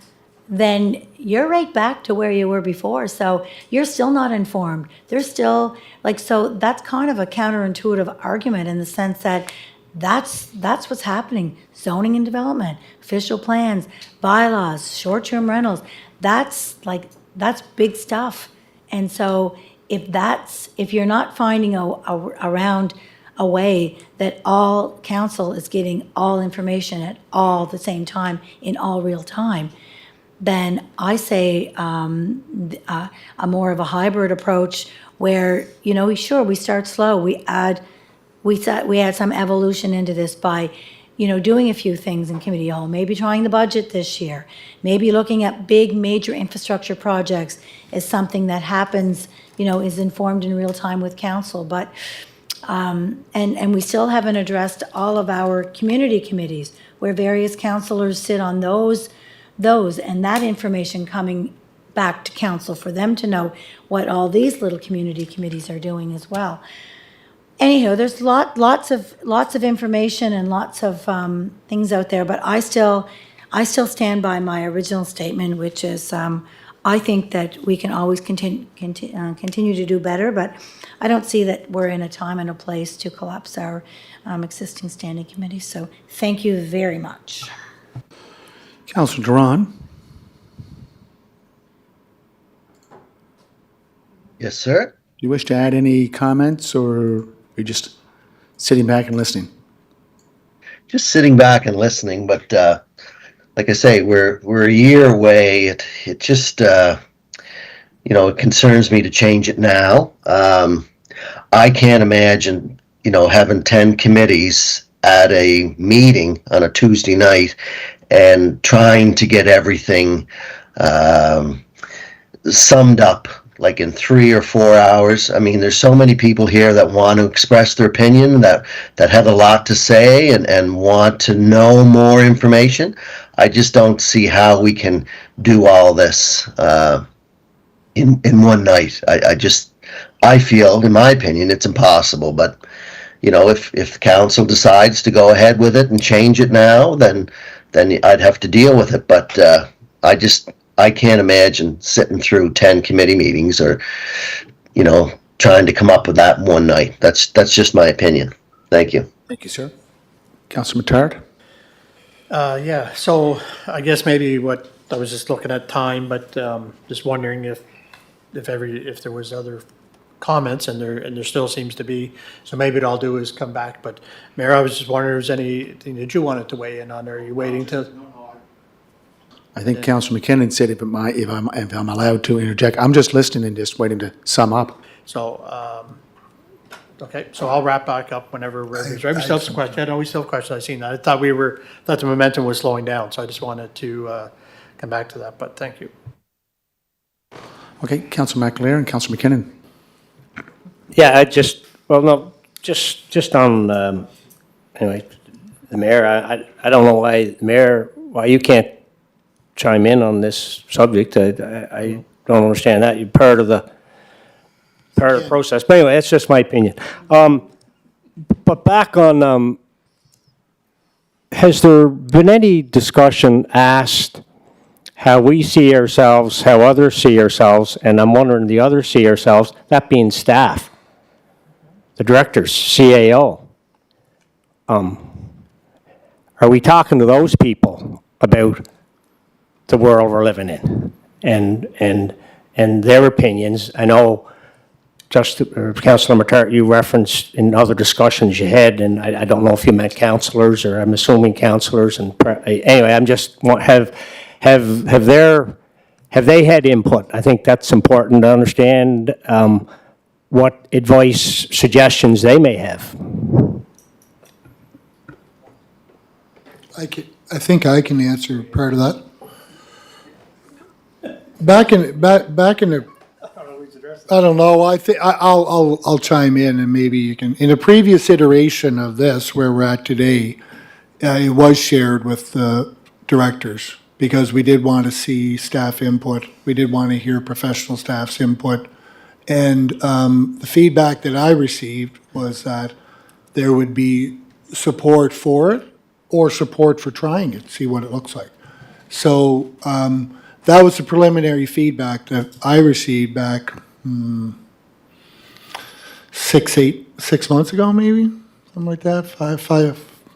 then you're right back to where you were before. So you're still not informed. There's still, so that's kind of a counterintuitive argument in the sense that that's what's happening. Zoning and development, official plans, bylaws, short-term rentals, that's big stuff. And so if you're not finding around a way that all council is getting all information at all the same time in all real time, then I say a more of a hybrid approach where, sure, we start slow. We add some evolution into this by, doing a few things in committee hall, maybe trying the budget this year, maybe looking at big major infrastructure projects as something that happens, is informed in real time with council. But, and we still haven't addressed all of our community committees where various councillors sit on those and that information coming back to council for them to know what all these little community committees are doing as well. Anyhow, there's lots of information and lots of things out there, but I still stand by my original statement, which is I think that we can always continue to do better, but I don't see that we're in a time and a place to collapse our existing standing committees. So thank you very much. Councillor Duran? Yes, sir. Do you wish to add any comments, or are you just sitting back and listening? Just sitting back and listening, but like I say, we're a year away. It just it concerns me to change it now. I can't imagine having 10 committees at a meeting on a Tuesday night and trying to get everything summed up like in 3 or 4 hours. I mean, there's so many people here that want to express their opinion, that have a lot to say and want to know more information. I just don't see how we can do all this in one night. I feel, in my opinion, it's impossible. But if the council decides to go ahead with it and change it now, then I'd have to deal with it. But I can't imagine sitting through 10 committee meetings or, trying to come up with that in one night. That's just my opinion. Thank you. Thank you, sir. Councillor Mattard? Yeah, so I guess maybe what, I was just looking at time, but just wondering if there was other comments, and there still seems to be, so maybe what I'll do is come back. But Mayor, I was just wondering if there's anything that you wanted to weigh in on, or are you waiting to? I think Councillor McKinnon said if I'm allowed to interject. I'm just listening and just waiting to sum up. So, okay, so I'll wrap back up whenever Reverend still have some questions. I know we still have questions. I've seen that. I thought the momentum was slowing down, so I just wanted to come back to that, but thank you. Okay, Councillor McAleer and Councillor McKinnon. Yeah, just on, anyway, the mayor, I don't know why you can't chime in on this subject. don't understand that. You're part of the process. But anyway, that's just my opinion. But back on, has there been any discussion asked how we see ourselves, how others see ourselves, and I'm wondering the others see ourselves, that being staff, the directors, CAO. Are we talking to those people about the world we're living in and their opinions? I know Councillor Matart, you referenced in other discussions you had, and I don't know if you meant councillors, or I'm assuming councillors, and anyway, I'm just, have they had input? I think that's important to understand what advice, suggestions they may have. I think I can answer part of that. Back in the, I don't know, I'll chime in and maybe you can, in a previous iteration of this, where we're at today, it was shared with the directors, because we did want to see staff input, we did want to hear professional staff's input, and the feedback that I received was that there would be support for it, or support for trying it, see what it looks like. So that was the preliminary feedback that I received back 6 months ago, maybe, something like that,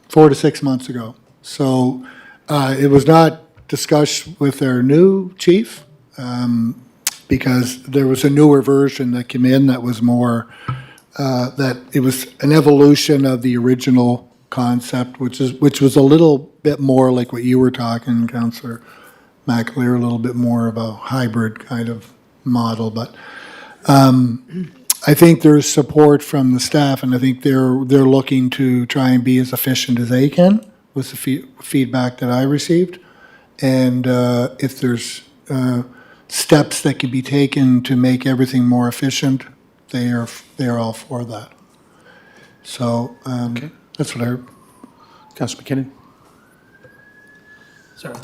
4 to 6 months ago. So it was not discussed with our new chief, because there was a newer version that came in that was more, that it was an evolution of the original concept, which was a little bit more like what you were talking, Councillor McAleer, a little bit more of a hybrid kind of model. But I think there's support from the staff, and I think they're looking to try and be as efficient as they can, was the feedback that I received. And if there's steps that could be taken to make everything more efficient, they're all for that. So that's what I heard. Councillor McKinnon? Sorry.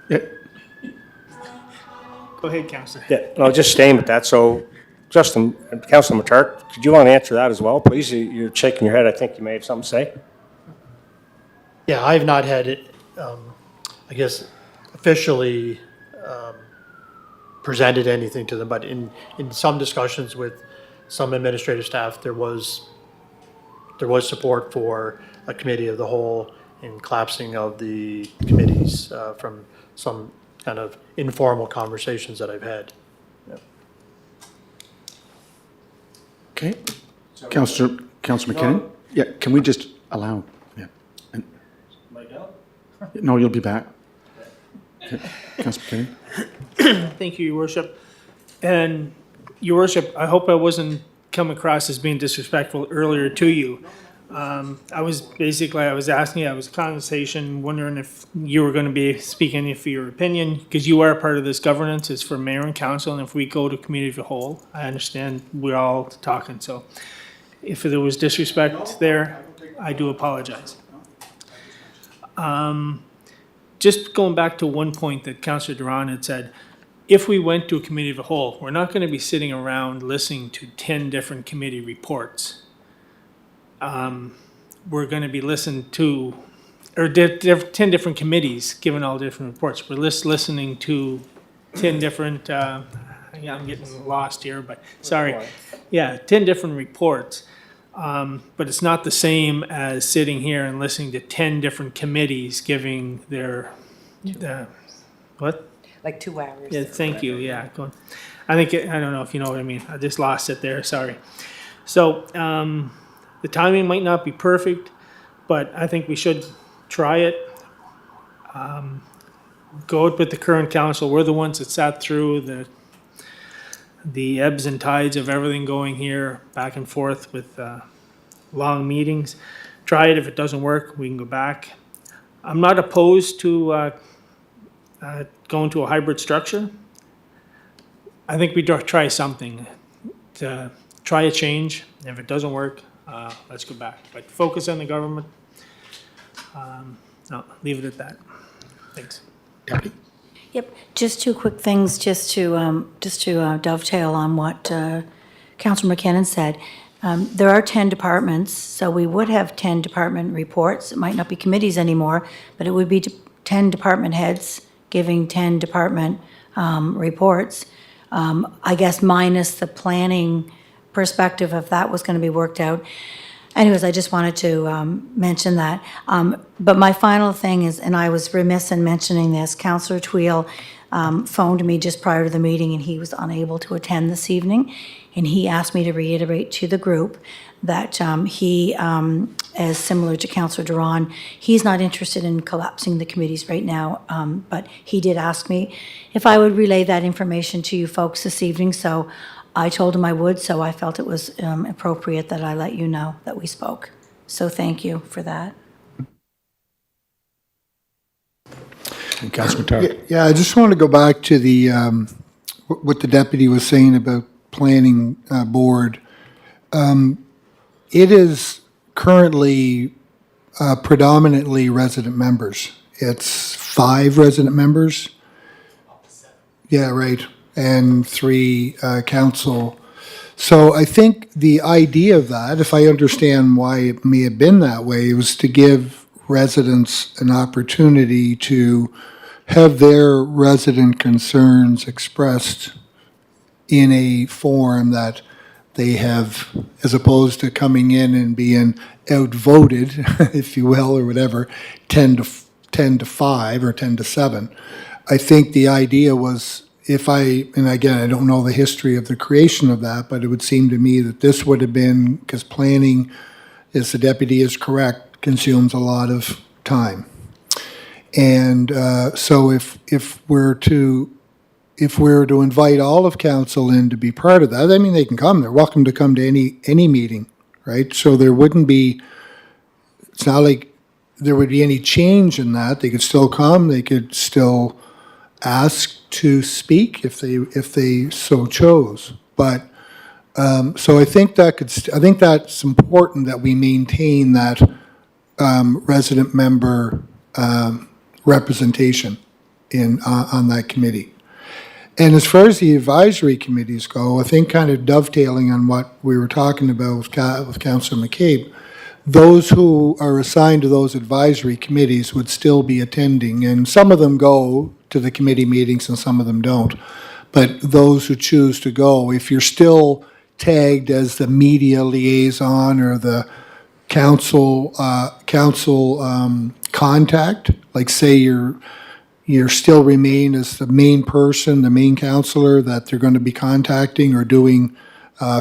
Yeah. Go ahead, Councillor. Yeah, no, just staying with that. So, Justin, Councillor Matart, did you want to answer that as well, please? You're shaking your head. I think you may have something to say. Yeah, I've not had it, I guess, officially presented anything to them, but in some discussions with some administrative staff, there was support for a committee of the whole and collapsing of the committees from some kind of informal conversations that I've had. Okay. Councillor McKinnon? Yeah, can we just allow, yeah. And- No, you'll be back. Okay. Councillor McKinnon? Thank you, Your Worship. And Your Worship, I hope I wasn't come across as being disrespectful earlier to you. I was asking, I was a conversation, wondering if you were going to be speaking for your opinion, because you are part of this governance, it's for mayor and council, and if we go to community of the whole, I understand we're all talking, so if there was disrespect there, I do apologize. Just going back to one point that Councillor Duran had said, if we went to a committee of the whole, we're not going to be sitting around listening to 10 different committee reports. We're going to be listening to, or 10 different committees giving all different reports. We're listening to 10 different, yeah, I'm getting lost here, but sorry. Yeah, 10 different reports. But it's not the same as sitting here and listening to 10 different committees giving their, what? Like 2 hours. Yeah, thank you, yeah. I don't know if you know what I mean. I just lost it there, sorry. So, the timing might not be perfect, but I think we should try it. Go with the current council. We're the ones that sat through the ebbs and tides of everything going here, back and forth with long meetings. Try it. If it doesn't work, we can go back. I'm not opposed to going to a hybrid structure. I think we try something, to try a change. If it doesn't work, let's go back. But focus on the government. No, leave it at that. Thanks. Deputy? Yep, just two quick things, just to dovetail on what Councillor McKinnon said. There are 10 departments, so we would have 10 department reports. It might not be committees anymore, but it would be 10 department heads giving 10 department reports. I guess minus the planning perspective, if that was going to be worked out. Anyways, I just wanted to mention that. But my final thing is, and I was remiss in mentioning this, Councillor Tweel phoned me just prior to the meeting, and he was unable to attend this evening. And he asked me to reiterate to the group that he, as similar to Councillor Duran, he's not interested in collapsing the committees right now, but he did ask me if I would relay that information to you folks this evening. So I told him I would, so I felt it was appropriate that I let you know that we spoke. So thank you for that. And Councillor Matar. Yeah, I just want to go back to the, what the deputy was saying about planning board. It is currently predominantly resident members. It's 5 resident members. Yeah, right, and 3 council. So I think the idea of that, if I understand why it may have been that way, was to give residents an opportunity to have their resident concerns expressed in a forum that they have, as opposed to coming in and being outvoted, if you will, or whatever, 10 to 5 or 10 to 7. I think the idea was, and again, I don't know the history of the creation of that, but it would seem to me that this would have been, because planning, as the deputy is correct, consumes a lot of time. And so if we're to invite all of council in to be part of that, I mean, they can come. They're welcome to come to any meeting, right? So there wouldn't be. It's not like there would be any change in that. They could still come. They could still ask to speak if they so chose. But so I think I think that's important that we maintain that resident member representation on that committee. And as far as the advisory committees go, I think kind of dovetailing on what we were talking about with Councillor McCabe, those who are assigned to those advisory committees would still be attending, and some of them go to the committee meetings and some of them don't. But those who choose to go, if you're still tagged as the media liaison or the council contact, like say you still remain as the main person, the main counselor that they're going to be contacting or doing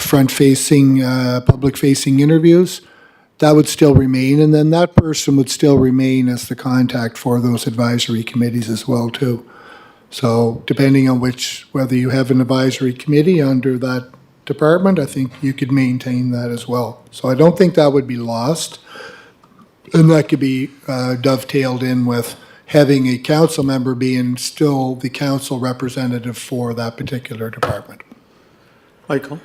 front-facing, public-facing interviews, that would still remain, and then that person would still remain as the contact for those advisory committees as well, too. So depending on whether you have an advisory committee under that department, I think you could maintain that as well. So I don't think that would be lost, and that could be dovetailed in with having a council member being still the council representative for that particular department. Michael?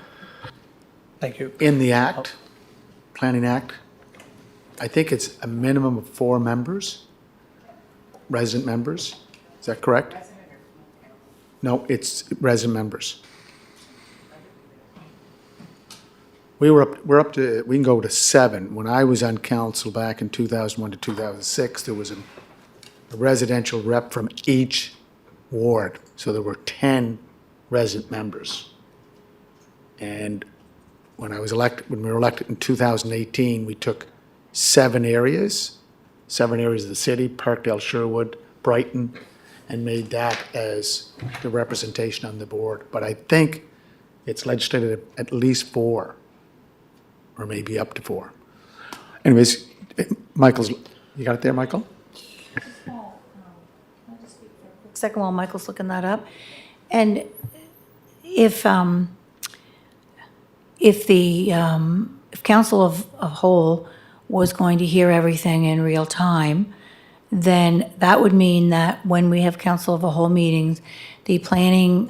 Thank you. In the Act, Planning Act, I think it's a minimum of 4 members, resident members. Is that correct? No, it's resident members. We're up to, we can go to 7. When I was on council back in 2001 to 2006, there was a residential rep from each ward. So there were 10 resident members. And when we were elected in 2018, we took 7 areas of the city, Parkdale, Sherwood, Brighton, and made that as the representation on the board. But I think it's legislated at least 4, or maybe up to 4. Anyways, Michael's, you got it there, Michael? Second, while Michael's looking that up. And if council of whole was going to hear everything in real time, then that would mean that when we have council of a whole meetings, the planning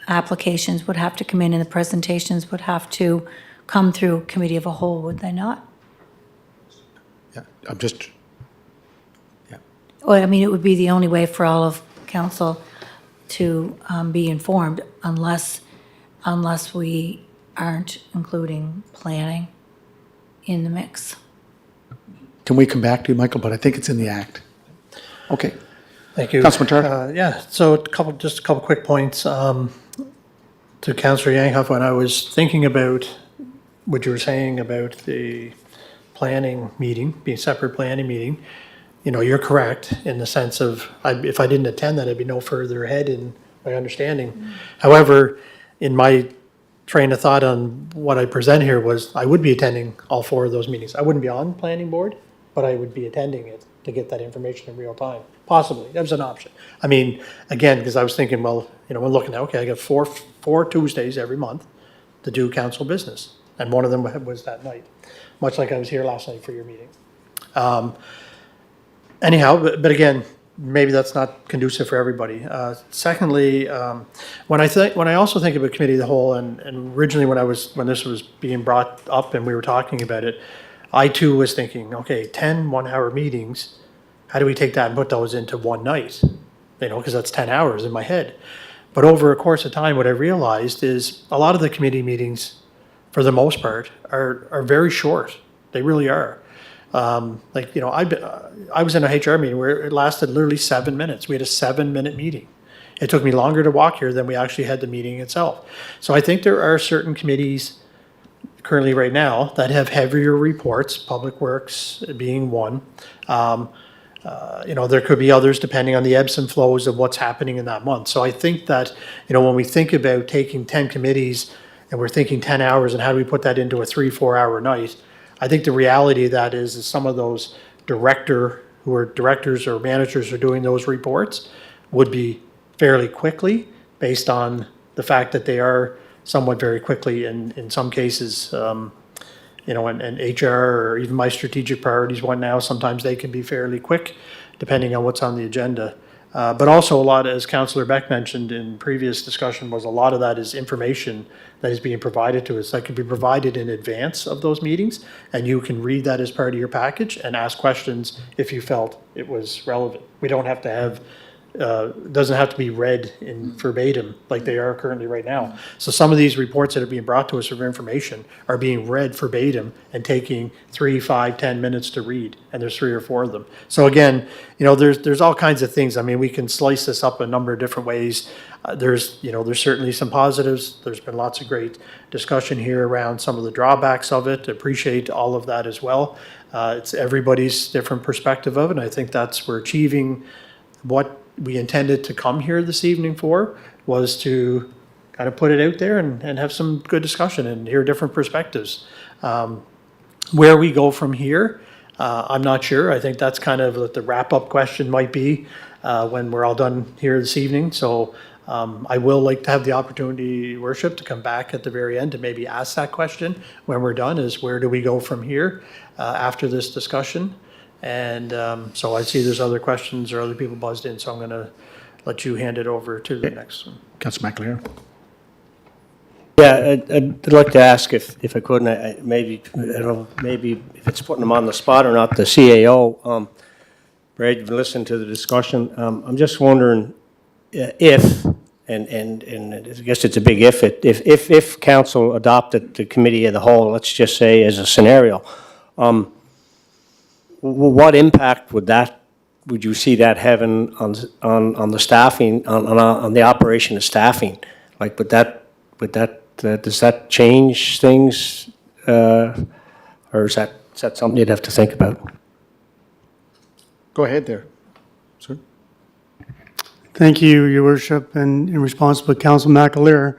applications would have to come in and the presentations would have to come through committee of a whole, would they not? Yeah, Well, I mean, it would be the only way for all of council. be informed unless we aren't including planning in the mix. Can we come back to you, Michael? But I think it's in the act. Okay. Thank you. Councilman Tarr? Yeah, so just a couple quick points. To Councillor Yankoff, when I was thinking about what you were saying about the planning meeting, being a separate planning meeting, you're correct in the sense of, if I didn't attend that, I'd be no further ahead in my understanding. However, in my train of thought on what I present here was, I would be attending all 4 of those meetings. I wouldn't be on planning board, but I would be attending it to get that information in real time. Possibly, that was an option. I mean, again, because I was thinking, well, we're looking at, okay, I got four Tuesdays every month to do council business. And one of them was that night, much like I was here last night for your meeting. Anyhow, but again, maybe that's not conducive for everybody. Secondly, when I also think about committee of the whole, and originally when this was being brought up and we were talking about it, I too was thinking, okay, 10 one-hour meetings, how do we take that and put those into one night? Because that's 10 hours in my head. But over a course of time, what I realized is a lot of the committee meetings, for the most part, are very short. They really are. I was in a HR meeting where it lasted literally 7 minutes. We had a 7-minute meeting. It took me longer to walk here than we actually had the meeting itself. So I think there are certain committees currently right now that have heavier reports, Public Works being one. There could be others depending on the ebbs and flows of what's happening in that month. So I think that, when we think about taking 10 committees and we're thinking 10 hours and how do we put that into a 3-4 hour night, I think the reality of that is some of those directors or managers are doing those reports would be fairly quickly based on the fact that they are somewhat very quickly in some cases, and HR or even my strategic priorities one now, sometimes they can be fairly quick depending on what's on the agenda. But also a lot, as Councillor Beck mentioned in previous discussion, was a lot of that is information that is being provided to us that can be provided in advance of those meetings, and you can read that as part of your package and ask questions if you felt it was relevant. We don't have to have doesn't have to be read in verbatim like they are currently right now. So some of these reports that are being brought to us for information are being read verbatim and taking 3, 5, 10 minutes to read, and there's 3 or 4 of them. So again, there's all kinds of things. I mean, we can slice this up a number of different ways. There's certainly some positives. There's been lots of great discussion here around some of the drawbacks of it. Appreciate all of that as well. It's everybody's different perspective of it, and I think we're achieving what we intended to come here this evening for, was to kind of put it out there and have some good discussion and hear different perspectives. Where we go from here, I'm not sure. I think that's kind of what the wrap-up question might be when we're all done here this evening. So I will like to have the opportunity, Your Worship, to come back at the very end to maybe ask that question when we're done, is where do we go from here after this discussion? And so I see there's other questions or other people buzzed in, so I'm going to let you hand it over to the next one. Councillor McAleer? Yeah, I'd like to ask if I could, and I don't know, maybe if it's putting them on the spot or not, the CAO. Brad, you've listened to the discussion. I'm just wondering if, and I guess it's a big if council adopted the committee of the whole, let's just say as a scenario, what impact would you see that having on the staffing, on the operation of staffing? Like, does that change things, or is that something you'd have to think about? Go ahead there, sir. Thank you, Your Worship, and in response to Council McAleer.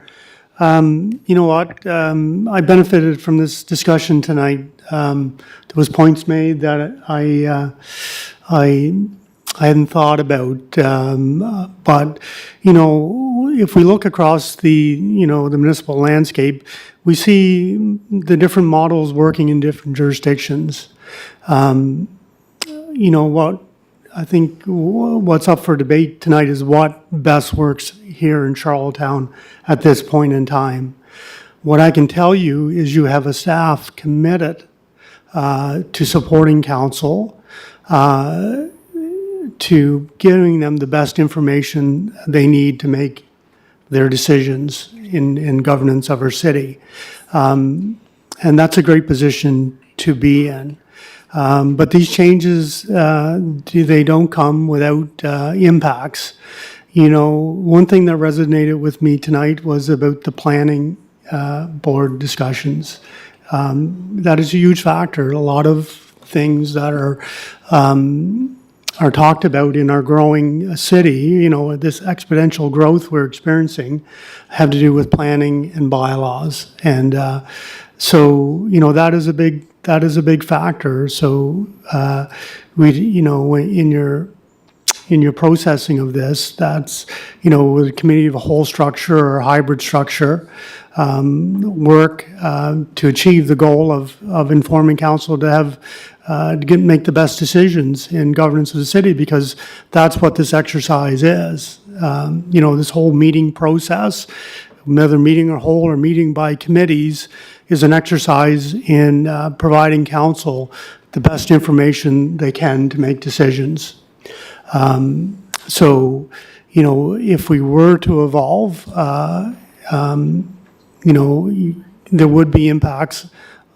You know what? I benefited from this discussion tonight. There was points made that I hadn't thought about, but if we look across the the municipal landscape, we see the different models working in different jurisdictions. What I think what's up for debate tonight is what best works here in Charlottetown at this point in time. What I can tell you is you have a staff committed to supporting council, to giving them the best information they need to make their decisions in governance of our city. And that's a great position to be in. But these changes, they don't come without impacts. One thing that resonated with me tonight was about the planning board discussions. That is a huge factor. A lot of things that are talked about in our growing city, this exponential growth we're experiencing, have to do with planning and bylaws. And so, that is a big factor. So, in your processing of this, that's, with a committee of a whole structure or hybrid structure, work to achieve the goal of informing council to have make the best decisions in governance of the city, because that's what this exercise is. This whole meeting process, whether meeting or whole or meeting by committees, is an exercise in providing council the best information they can to make decisions. So, if we were to evolve, there would be impacts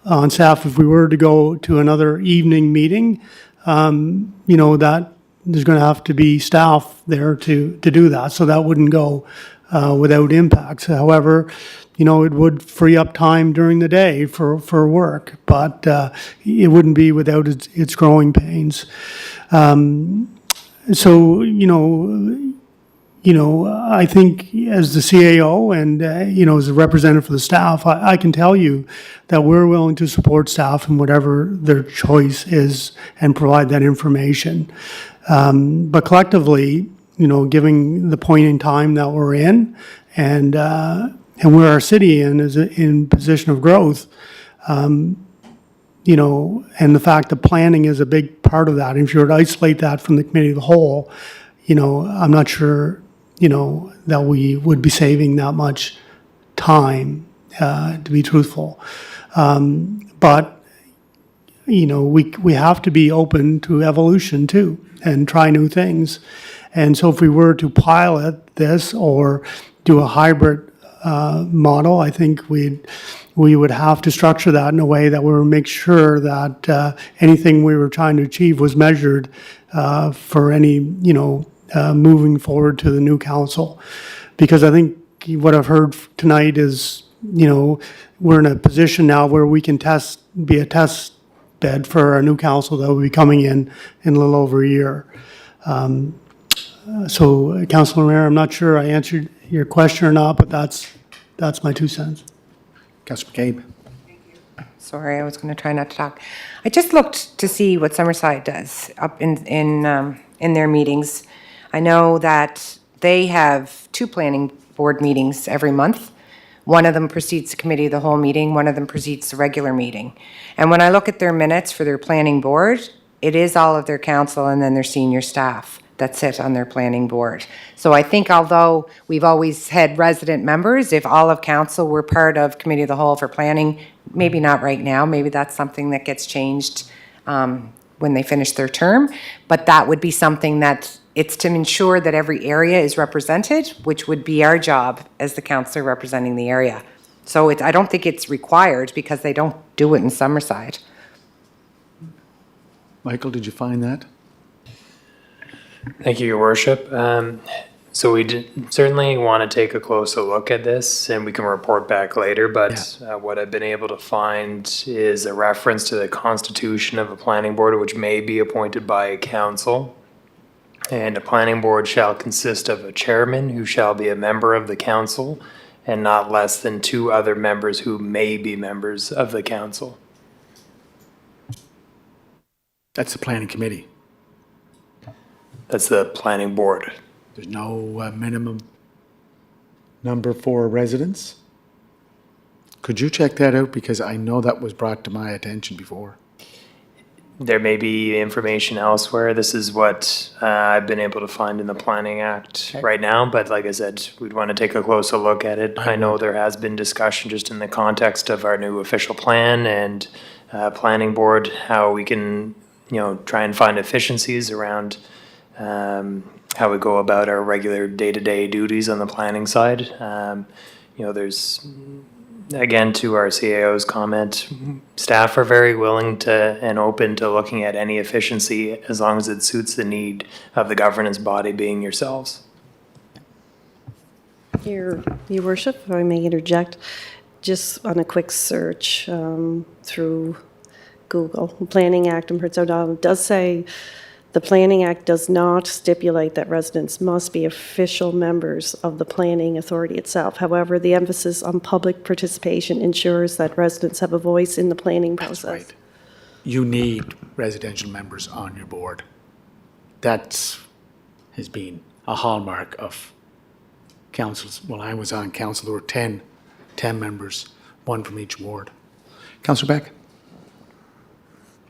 on staff if we were to go to another evening meeting. That there's going to have to be staff there to do that. So that wouldn't go without impacts. However, it would free up time during the day for work, but it wouldn't be without its growing pains. So, I think as the CAO and, as a representative for the staff, I can tell you that we're willing to support staff in whatever their choice is and provide that information. But collectively, given the point in time that we're in and where our city is in position of growth, and the fact that planning is a big part of that. And if you were to isolate that from the committee of the whole, I'm not sure, that we would be saving that much time, to be truthful. But, we have to be open to evolution too and try new things. And so if we were to pilot this or do a hybrid model, I think we would have to structure that in a way that we would make sure that anything we were trying to achieve was measured for any, moving forward to the new council. Because I think what I've heard tonight is, we're in a position now where we can be a test bed for a new council that will be coming in a little over a year. So, Councilor Mayor, I'm not sure I answered your question or not, but that's my 2 cents. Councillor McCabe. Sorry, I was going to try not to talk. I just looked to see what Summerside does up in their meetings. I know that they have 2 planning board meetings every month. One of them precedes the committee of the whole meeting, one of them precedes the regular meeting. And when I look at their minutes for their planning board, it is all of their council and then their senior staff that sit on their planning board. So I think although we've always had resident members, if all of council were part of committee of the whole for planning, maybe not right now, maybe that's something that gets changed when they finish their term, but that would be something that it's to ensure that every area is represented, which would be our job as the councillor representing the area. So I don't think it's required because they don't do it in Summerside. Michael, did you find that? Thank you, Your Worship. So we certainly want to take a closer look at this, and we can report back later, but what I've been able to find is a reference to the constitution of a planning board, which may be appointed by a council. And a planning board shall consist of a chairman who shall be a member of the council and not less than 2 other members who may be members of the council. That's the planning committee. That's the planning board. There's no minimum number for residents? Could you check that out? Because I know that was brought to my attention before. There may be information elsewhere. This is what I've been able to find in the Planning Act right now, but like I said, we'd want to take a closer look at it. I know there has been discussion just in the context of our new official plan and planning board, how we can, try and find efficiencies around how we go about our regular day-to-day duties on the planning side. There's, again, to our CAO's comment, staff are very willing to and open to looking at any efficiency as long as it suits the need of the governance body being yourselves. Your worship, if I may interject, just on a quick search through Google, Planning Act in Prince O'Donnell does say the Planning Act does not stipulate that residents must be official members of the planning authority itself. However, the emphasis on public participation ensures that residents have a voice in the planning process. That's right. You need residential members on your board. That has been a hallmark of councils. When I was on council, there were 10 members, one from each ward. Councillor Beck?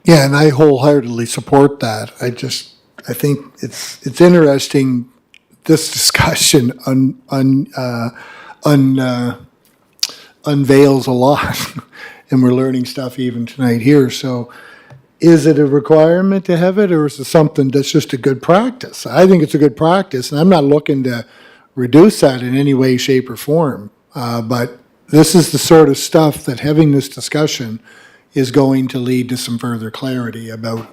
Yeah, and I wholeheartedly support that. I think it's interesting, this discussion unveils a lot, and we're learning stuff even tonight here. So is it a requirement to have it, or is it something that's just a good practice? I think it's a good practice, and I'm not looking to reduce that in any way, shape, or form. But this is the sort of stuff that having this discussion is going to lead to some further clarity about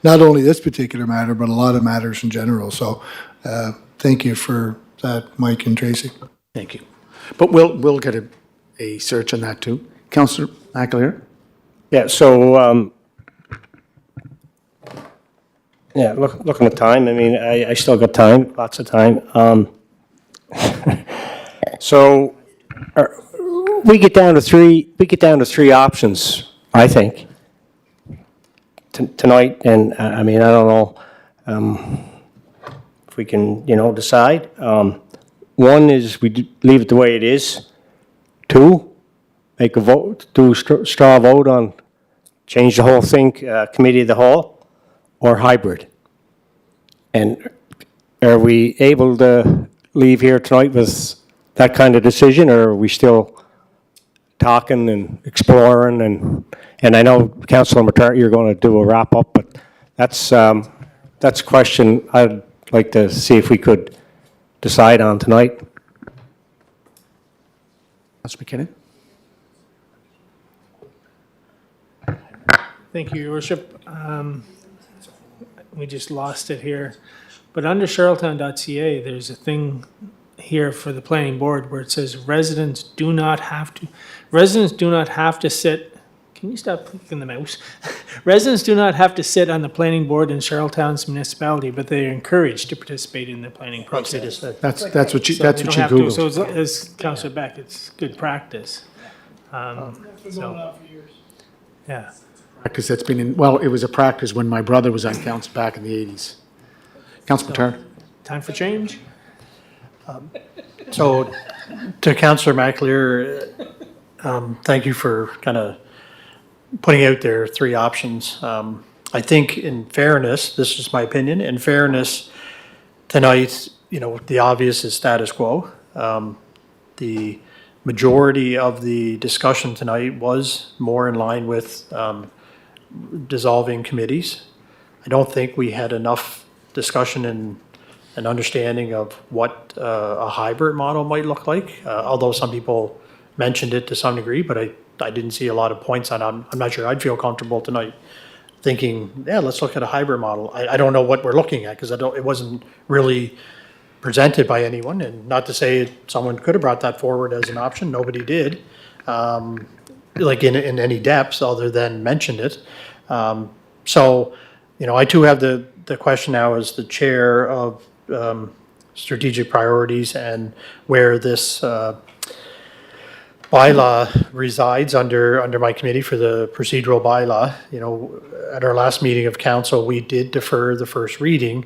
not only this particular matter, but a lot of matters in general. So thank you for that, Mike and Tracy. Thank you. But we'll get a search on that too. Councillor McAleer? Yeah, so, looking at time, I mean, I still got time, lots of time. So, we get down to three options, I think, tonight, and I mean, I don't know if we can, decide. One is we leave it the way it is. Two, make a vote, do a straw vote on, change the whole thing, committee of the whole, or hybrid. And are we able to leave here tonight with that kind of decision, or are we still talking and exploring? And I know, Councillor McCarthy, you're going to do a wrap up, but that's a question I'd like to see if we could decide on tonight. Councillor McKinnon? Thank you, Your Worship. We just lost it here. But under charlottetown.ca, there's a thing here for the planning board where it says residents do not have to sit. Can you stop clicking the mouse? Residents do not have to sit on the planning board in Charlottetown's municipality, but they are encouraged to participate in the planning process. That's what you So they don't have to. Googled. So as Councillor Beck, it's good practice. So, yeah. Because that's been it was a practice when my brother was on council back in the 80s. Councillor Matar? Time for change? So, to Councillor McAleer, thank you for kind of putting out there three options. I think in fairness, this is my opinion, in fairness, tonight, the obvious is status quo. The majority of the discussion tonight was more in line with dissolving committees. I don't think we had enough discussion and an understanding of what a hybrid model might look like, although some people mentioned it to some degree, but I didn't see a lot of points on it. I'm not sure I'd feel comfortable tonight thinking, yeah, let's look at a hybrid model. I don't know what we're looking at because it wasn't really presented by anyone, and not to say someone could have brought that forward as an option. Nobody did, like in any depth other than mentioned it. So, I too have the question now as the chair of strategic priorities and where this bylaw resides under my committee for the procedural bylaw. At our last meeting of council, we did defer the first reading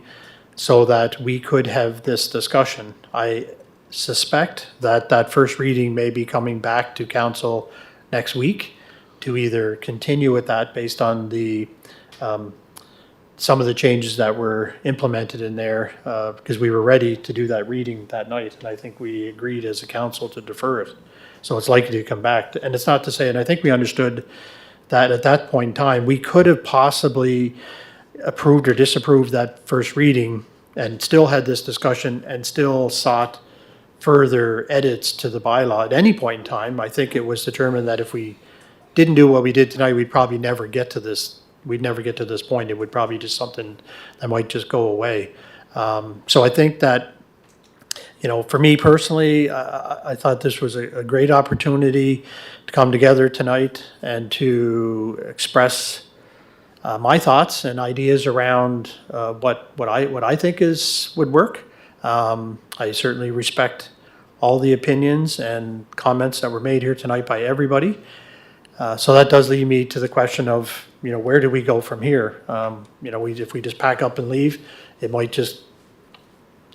so that we could have this discussion. I suspect that first reading may be coming back to council next week to either continue with that based on the some of the changes that were implemented in there, because we were ready to do that reading that night, and I think we agreed as a council to defer it. So it's likely to come back. And it's not to say, and I think we understood that at that point in time, we could have possibly approved or disapproved that first reading and still had this discussion and still sought further edits to the bylaw at any point in time, I think it was determined that if we didn't do what we did tonight, we'd probably never get to this. We'd never get to this point. It would probably just something that might just go away. So I think that, for me personally, I thought this was a great opportunity to come together tonight and to express my thoughts and ideas around what I think would work. I certainly respect all the opinions and comments that were made here tonight by everybody. So that does lead me to the question of, where do we go from here? If we just pack up and leave, it might just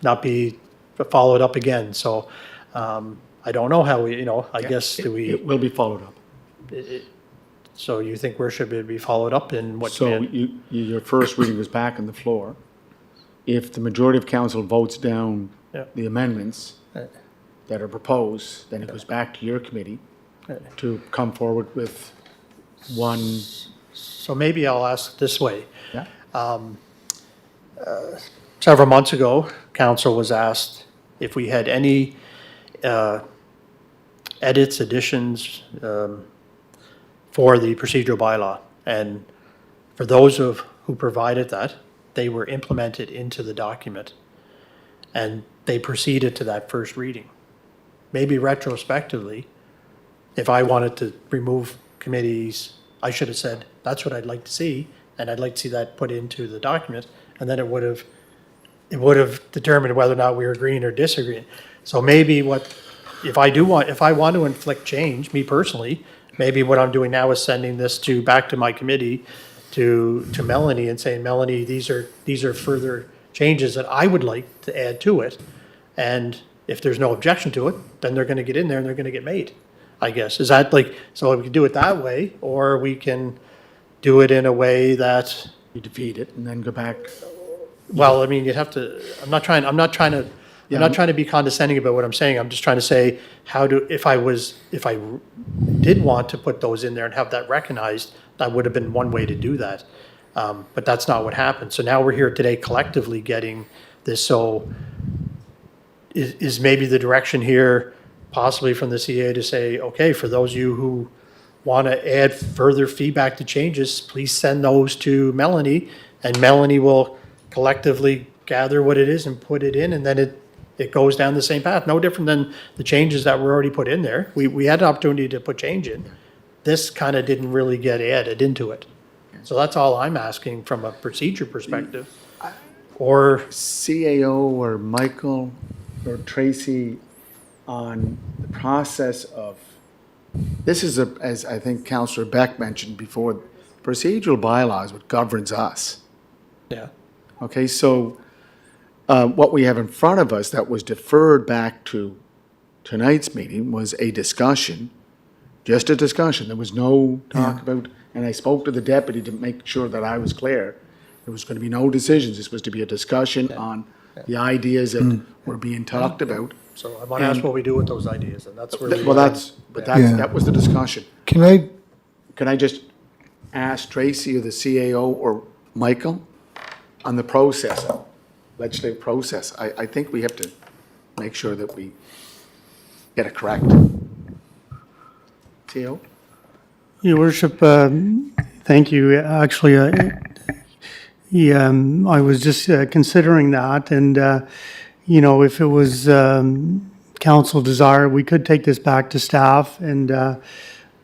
not be followed up again. So I don't know how we, I guess, do we? It will be followed up. So you think worship would be followed up in what? So your first reading was back on the floor. If the majority of council votes down Yeah. the amendments that are proposed, then it goes back to your committee to come forward with one. So maybe I'll ask this way. Yeah. Several months ago, council was asked if we had any edits, additions for the procedural bylaw. And for those who provided that, they were implemented into the document. And they proceeded to that first reading. Maybe retrospectively, if I wanted to remove committees, I should have said, that's what I'd like to see, and I'd like to see that put into the document, and then it would have determined whether or not we were agreeing or disagreeing. So maybe if I want to inflict change, me personally, maybe what I'm doing now is sending this back to my committee, to Melanie, and saying, Melanie, these are further changes that I would like to add to it. And if there's no objection to it, then they're gonna get in there and they're gonna get made, I guess. Is that so we can do it that way, or we can do it in a way that, You defeat it and then go back. well, I mean, you'd have to, I'm not trying to be condescending about what I'm saying. I'm just trying to say, if I did want to put those in there and have that recognized, that would have been one way to do that. But that's not what happened. So now we're here today collectively getting this. So is maybe the direction here possibly from the CA to say, okay, for those of you who want to add further feedback to changes, please send those to Melanie, and Melanie will collectively gather what it is and put it in, and then it goes down the same path. No different than the changes that were already put in there. We had an opportunity to put change in. This kind of didn't really get added into it. So that's all I'm asking from a procedure perspective. Or CAO or Michael or Tracy on the process of, this is, as I think Councillor Beck mentioned before, procedural bylaws what governs us. yeah. Okay, so what we have in front of us that was deferred back to tonight's meeting was a discussion, just a discussion. There was no talk about, and I spoke to the deputy to make sure that I was clear. There was going to be no decisions. This was to be a discussion on the ideas that were being talked about. So I want to ask what we do with those ideas, and that's where we. Well, that was the discussion. Can I just ask Tracy or the CAO or Michael on the process, legislative process? I think we have to make sure that we get it correct. CAO? Your worship, thank you. Actually, I was just considering that, and if it was council desire, we could take this back to staff and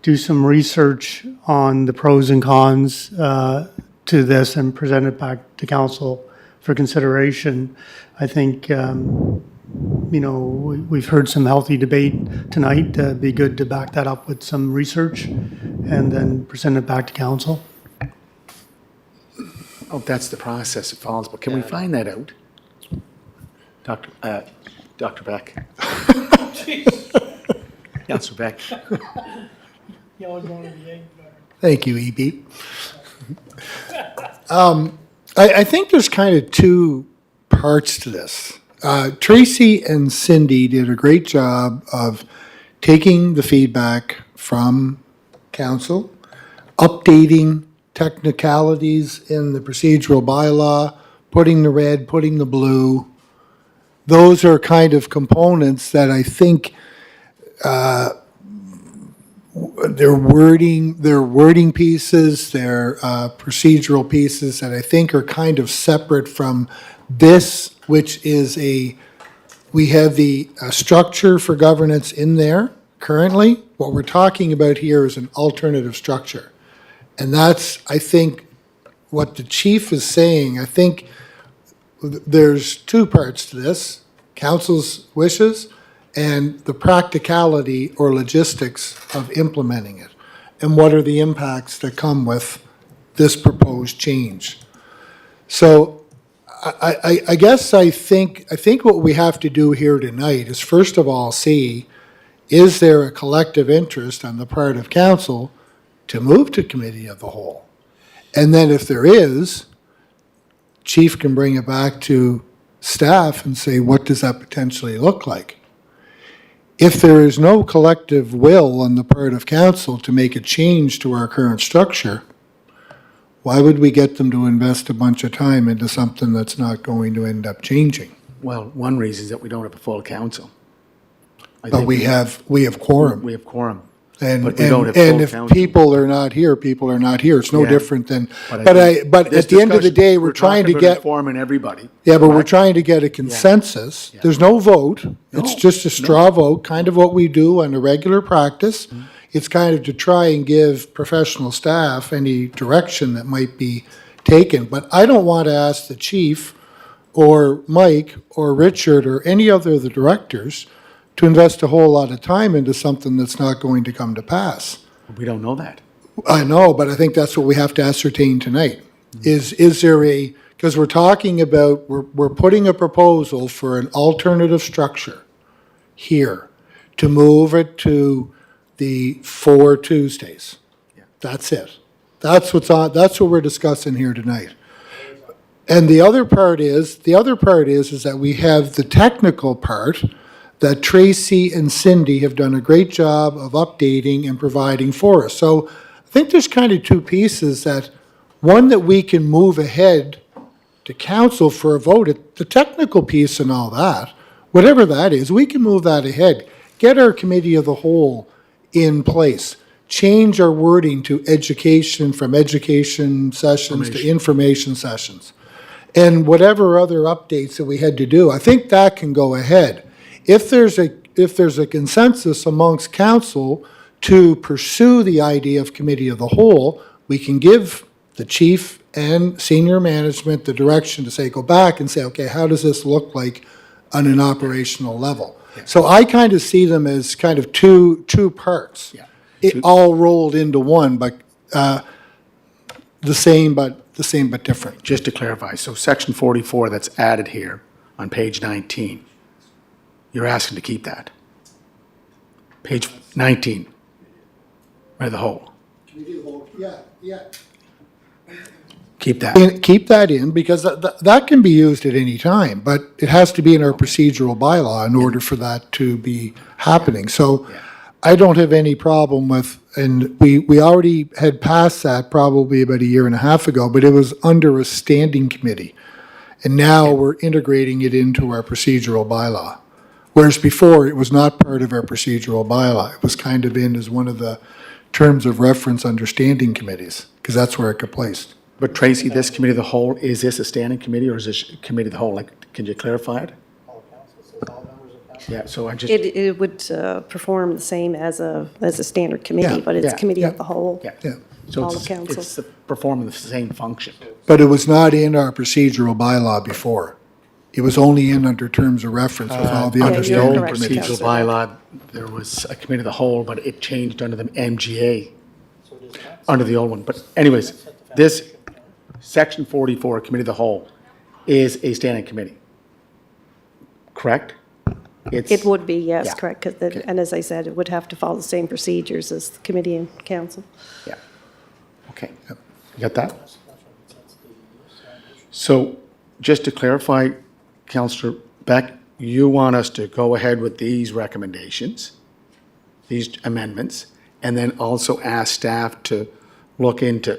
do some research on the pros and cons to this and present it back to council for consideration. I think we've heard some healthy debate tonight. It'd be good to back that up with some research and then present it back to council. Oh, that's the process it follows, but can we find that out? Dr. Beck. Councillor Beck. Thank you, EB. I think there's kind of two parts to this. Tracy and Cindy did a great job of taking the feedback from council, updating technicalities in the procedural bylaw, putting the red, putting the blue. Those are kind of components that I think they're wording pieces, they're procedural pieces that I think are kind of separate from this, which is we have the structure for governance in there currently. What we're talking about here is an alternative structure. And that's, I think, what the chief is saying. I think there's two parts to this: council's wishes and the practicality or logistics of implementing it. And what are the impacts that come with this proposed change? So I guess I think what we have to do here tonight is first of all see, is there a collective interest on the part of council to move to committee of the whole? And then if there is, chief can bring it back to staff and say, what does that potentially look like? If there is no collective will on the part of council to make a change to our current structure, why would we get them to invest a bunch of time into something that's not going to end up changing? Well, one reason is that we don't have a full council. I But think we have quorum. We have quorum. And, But we don't have and full if council. people are not here, people are not here. It's no Yeah. different than, But but this at the end of the discussion, day, we're trying to talking about get, informing everybody. yeah, but we're correct? trying to get a consensus. Yeah. There's no vote. It's No, just a straw vote, kind of what we do on a regular practice. Mm-hmm. It's kind of to try and give professional staff any direction that might be taken. But I don't want to ask the chief or Mike or Richard or any other of the directors to invest a whole lot of time into something that's not going to come to pass. We don't know that. I know, but I think that's what we have to ascertain tonight. Is there because we're talking about, we're putting a proposal for an alternative structure here to move it to the 4 Tuesdays. That's it. That's what we're discussing here tonight. And the other part is that we have the technical part that Tracy and Cindy have done a great job of updating and providing for us. So I think there's kind of two pieces that, one that we can move ahead to council for a vote, the technical piece and all that, whatever that is, we can move that ahead. Get our committee of the whole in place. Change our wording to education, from education sessions to information sessions. And whatever other updates that we had to do, I think that can go ahead. If there's a consensus amongst council to pursue the idea of committee of the whole, we can give the chief and senior management the direction to say, go back and say, okay, how does this look like on an operational level? So I kind of see them as kind of two parts. Yeah. It all rolled into one, but the same but different. Just to clarify, so section 44 that's added here on page 19, you're asking to keep that. Page 19, right, the whole. Yeah. Keep that. Keep that in, because that can be used at any time, but it has to be in our procedural bylaw in order for that to be happening. So I don't have any problem with, and we already had passed that probably about a year and a half ago, but it was under a standing committee. And now we're integrating it into our procedural bylaw. Whereas before, it was not part of our procedural bylaw. It was kind of in as one of the terms of reference under standing committees, because that's where it got placed. But Tracy, this committee of the whole, is this a standing committee or is this committee of the whole? Like, can you clarify it? Yeah, so I just, It would perform the same as a standard committee, Yeah, but it's yeah, committee yeah. of the whole. yeah. Yeah. So all it's, of council. it's performing the same function. But it was not in our procedural bylaw before. It was only in under terms of reference with all the Yeah, other you're standing correct, committees. Procedural Councillor. bylaw, there was a committee of the whole, but it changed under the MGA, under the old one. But anyways, this section 44, committee of the whole, is a standing committee. Correct? It would be, yes, Yeah. correct, 'cause and as I said, it would have to follow the same procedures as the committee and council. Yeah. Okay. You got that? So just to clarify, Councillor Beck, you want us to go ahead with these recommendations, these amendments, and then also ask staff to look into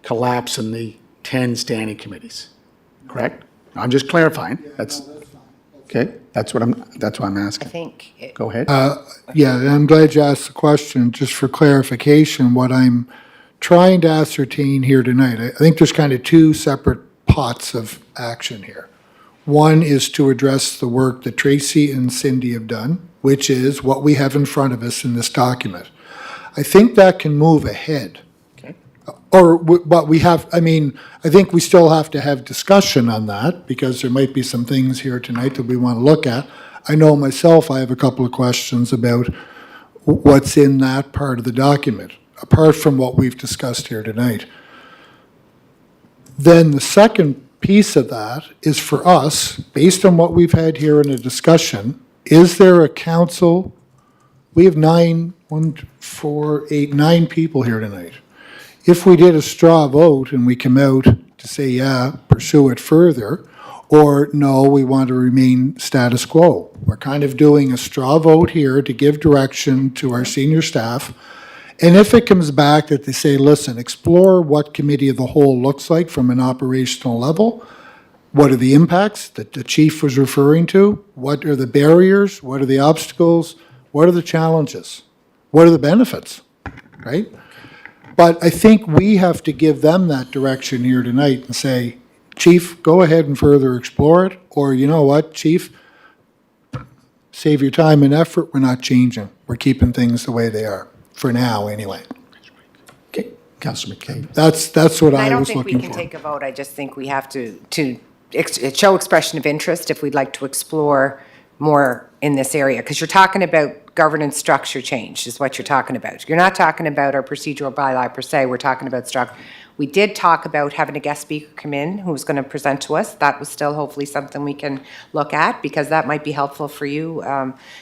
collapsing the 10 standing committees, correct? I'm just clarifying, that's, okay, that's why I'm I asking. think, Go ahead. Yeah, and I'm glad you asked the question. Just for clarification, what I'm trying to ascertain here tonight, I think there's kind of two separate pots of action here. One is to address the work that Tracy and Cindy have done, which is what we have in front of us in this document. I think that can move ahead. Okay. But we have, I mean, I think we still have to have discussion on that, because there might be some things here tonight that we want to look at. I know myself, I have a couple of questions about what's in that part of the document, apart from what we've discussed here tonight. Then the second piece of that is for us, based on what we've had here in the discussion, is there a council? We have 9 people here tonight. If we did a straw vote and we come out to say, yeah, pursue it further, or no, we want to remain status quo. We're kind of doing a straw vote here to give direction to our senior staff. And if it comes back that they say, listen, explore what committee of the whole looks like from an operational level, what are the impacts that the chief was referring to? What are the barriers? What are the obstacles? What are the challenges? What are the benefits, right? But I think we have to give them that direction here tonight and say, Chief, go ahead and further explore it, or you know what, Chief, save your time and effort, we're not changing. We're keeping things the way they are, for now anyway. Okay, Councillor McCabe. That's what I I don't was think we looking can for. take a vote. I just think we have to show expression of interest if we'd like to explore more in this area. Because you're talking about governance structure change is what you're talking about. You're not talking about our procedural bylaw per se. We're talking about structure. We did talk about having a guest speaker come in who was going to present to us. That was still hopefully something we can look at, because that might be helpful for you,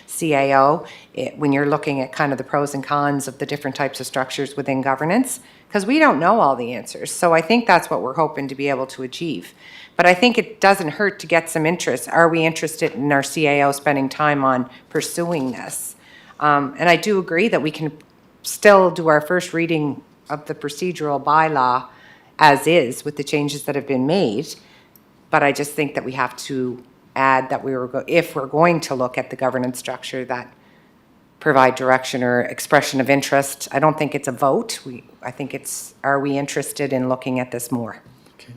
CAO, when you're looking at kind of the pros and cons of the different types of structures within governance, because we don't know all the answers. So I think that's what we're hoping to be able to achieve. But I think it doesn't hurt to get some interest. Are we interested in our CAO spending time on pursuing this? And I do agree that we can still do our first reading of the procedural bylaw as is with the changes that have been made. But I just think that we have to add that if we're going to look at the governance structure, that provide direction or expression of interest. I don't think it's a vote. I think it's, are we interested in looking at this more? Okay.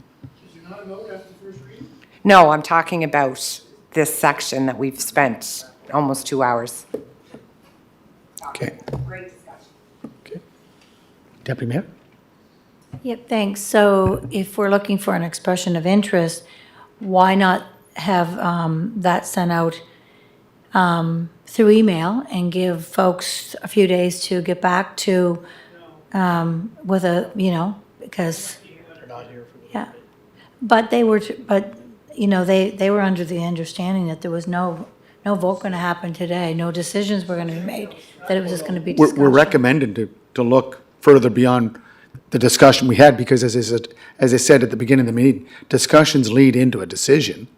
No, I'm talking about this section that we've spent almost 2 hours. Okay. Great discussion. Okay. Deputy Mayor? Yep, thanks. So if we're looking for an expression of interest, why not have that sent out through email and give folks a few days to get back to with a, because. They're not here for the. Yeah. But they were, they were under the understanding that there was no vote going to happen today, no decisions were going to be made, that it was just going to be discussion. We're recommending to look further beyond the discussion we had, because as I said at the beginning of the meeting, discussions lead into a decision.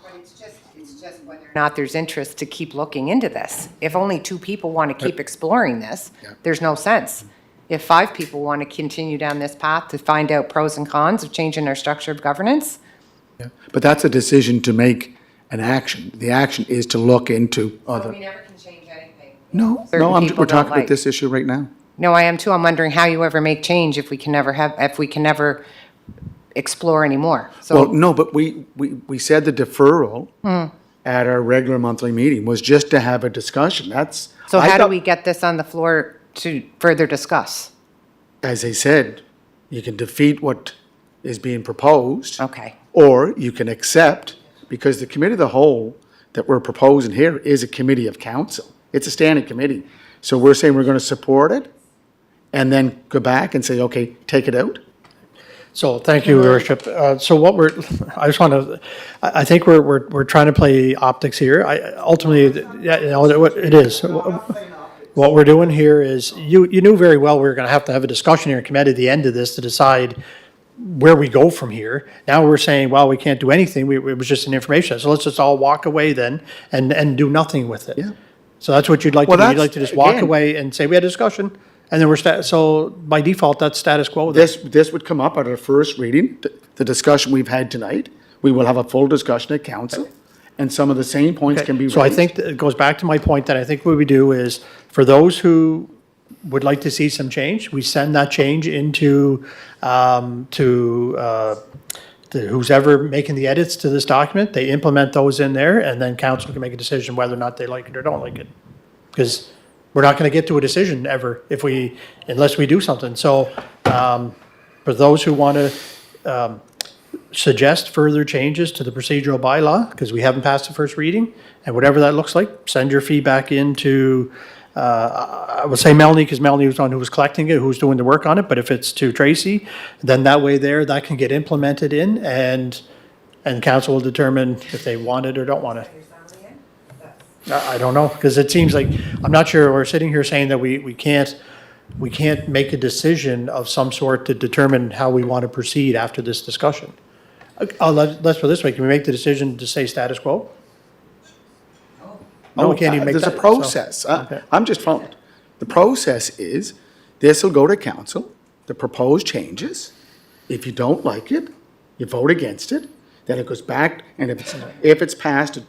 But it's just whether or not there's interest to keep looking into this. If only 2 people want to keep exploring this, there's no sense. If 5 people want to continue down this path to find out pros and cons of changing our structure of governance. Yeah. But that's a decision to make an action. The action is to look into We other. never can change anything. No, Certain we're people talking don't like. about this issue right now. No, I am too. I'm wondering how you ever make change if we can never explore anymore. Well, So, no, but we said the deferral at our regular monthly meeting was just to have a discussion. That's. so I how do thought- we get this on the floor to further discuss? As I said, you can defeat what is being proposed. Okay. Or you can accept, because the committee of the whole that we're proposing here is a committee of council. It's a standing committee. So we're saying we're going to support it and then go back and say, okay, take it out? So, thank you, Your Worship. So I think we're trying to play optics here. Ultimately, what it is. What we're doing here is, you knew very well we were going to have a discussion here in committee at the end of this to decide where we go from here. Now we're saying, well, we can't do anything. It was just an information. So let's just all walk away then and do nothing with it. Yeah. So that's what you'd like to Well, do. You'd that's- like to just walk again- away and say, we had a discussion, And then so by default, that's status quo then. This would come up at our first reading, the discussion we've had tonight. We will have a full discussion at council, and some of the same points can be raised. So I think that it goes back to my point that I think what we do is, for those who would like to see some change, we send that change into, who's ever making the edits to this document, they implement those in there, and then council can make a decision whether or not they like it or don't like it. Because we're not gonna get to a decision ever unless we do something. So, for those who wanna, suggest further changes to the procedural bylaw, because we haven't passed the first reading, and whatever that looks like, send your feedback into, I would say Melanie, because Melanie was the one who was collecting it, who's doing the work on it, but if it's to Tracy, then that way that can get implemented in, and council will determine if they want it or don't want it. I don't know, because it seems like, I'm not sure, we're sitting here saying that we can't make a decision of some sort to determine how we want to proceed after this discussion. Let's put it this way, can we make the decision to say status quo? Oh, we can't even make that. There's a process. Okay. I'm just following. The process is, this will go to council, the proposed changes. If you don't like it, you vote against it, then it goes back, and if it's passed,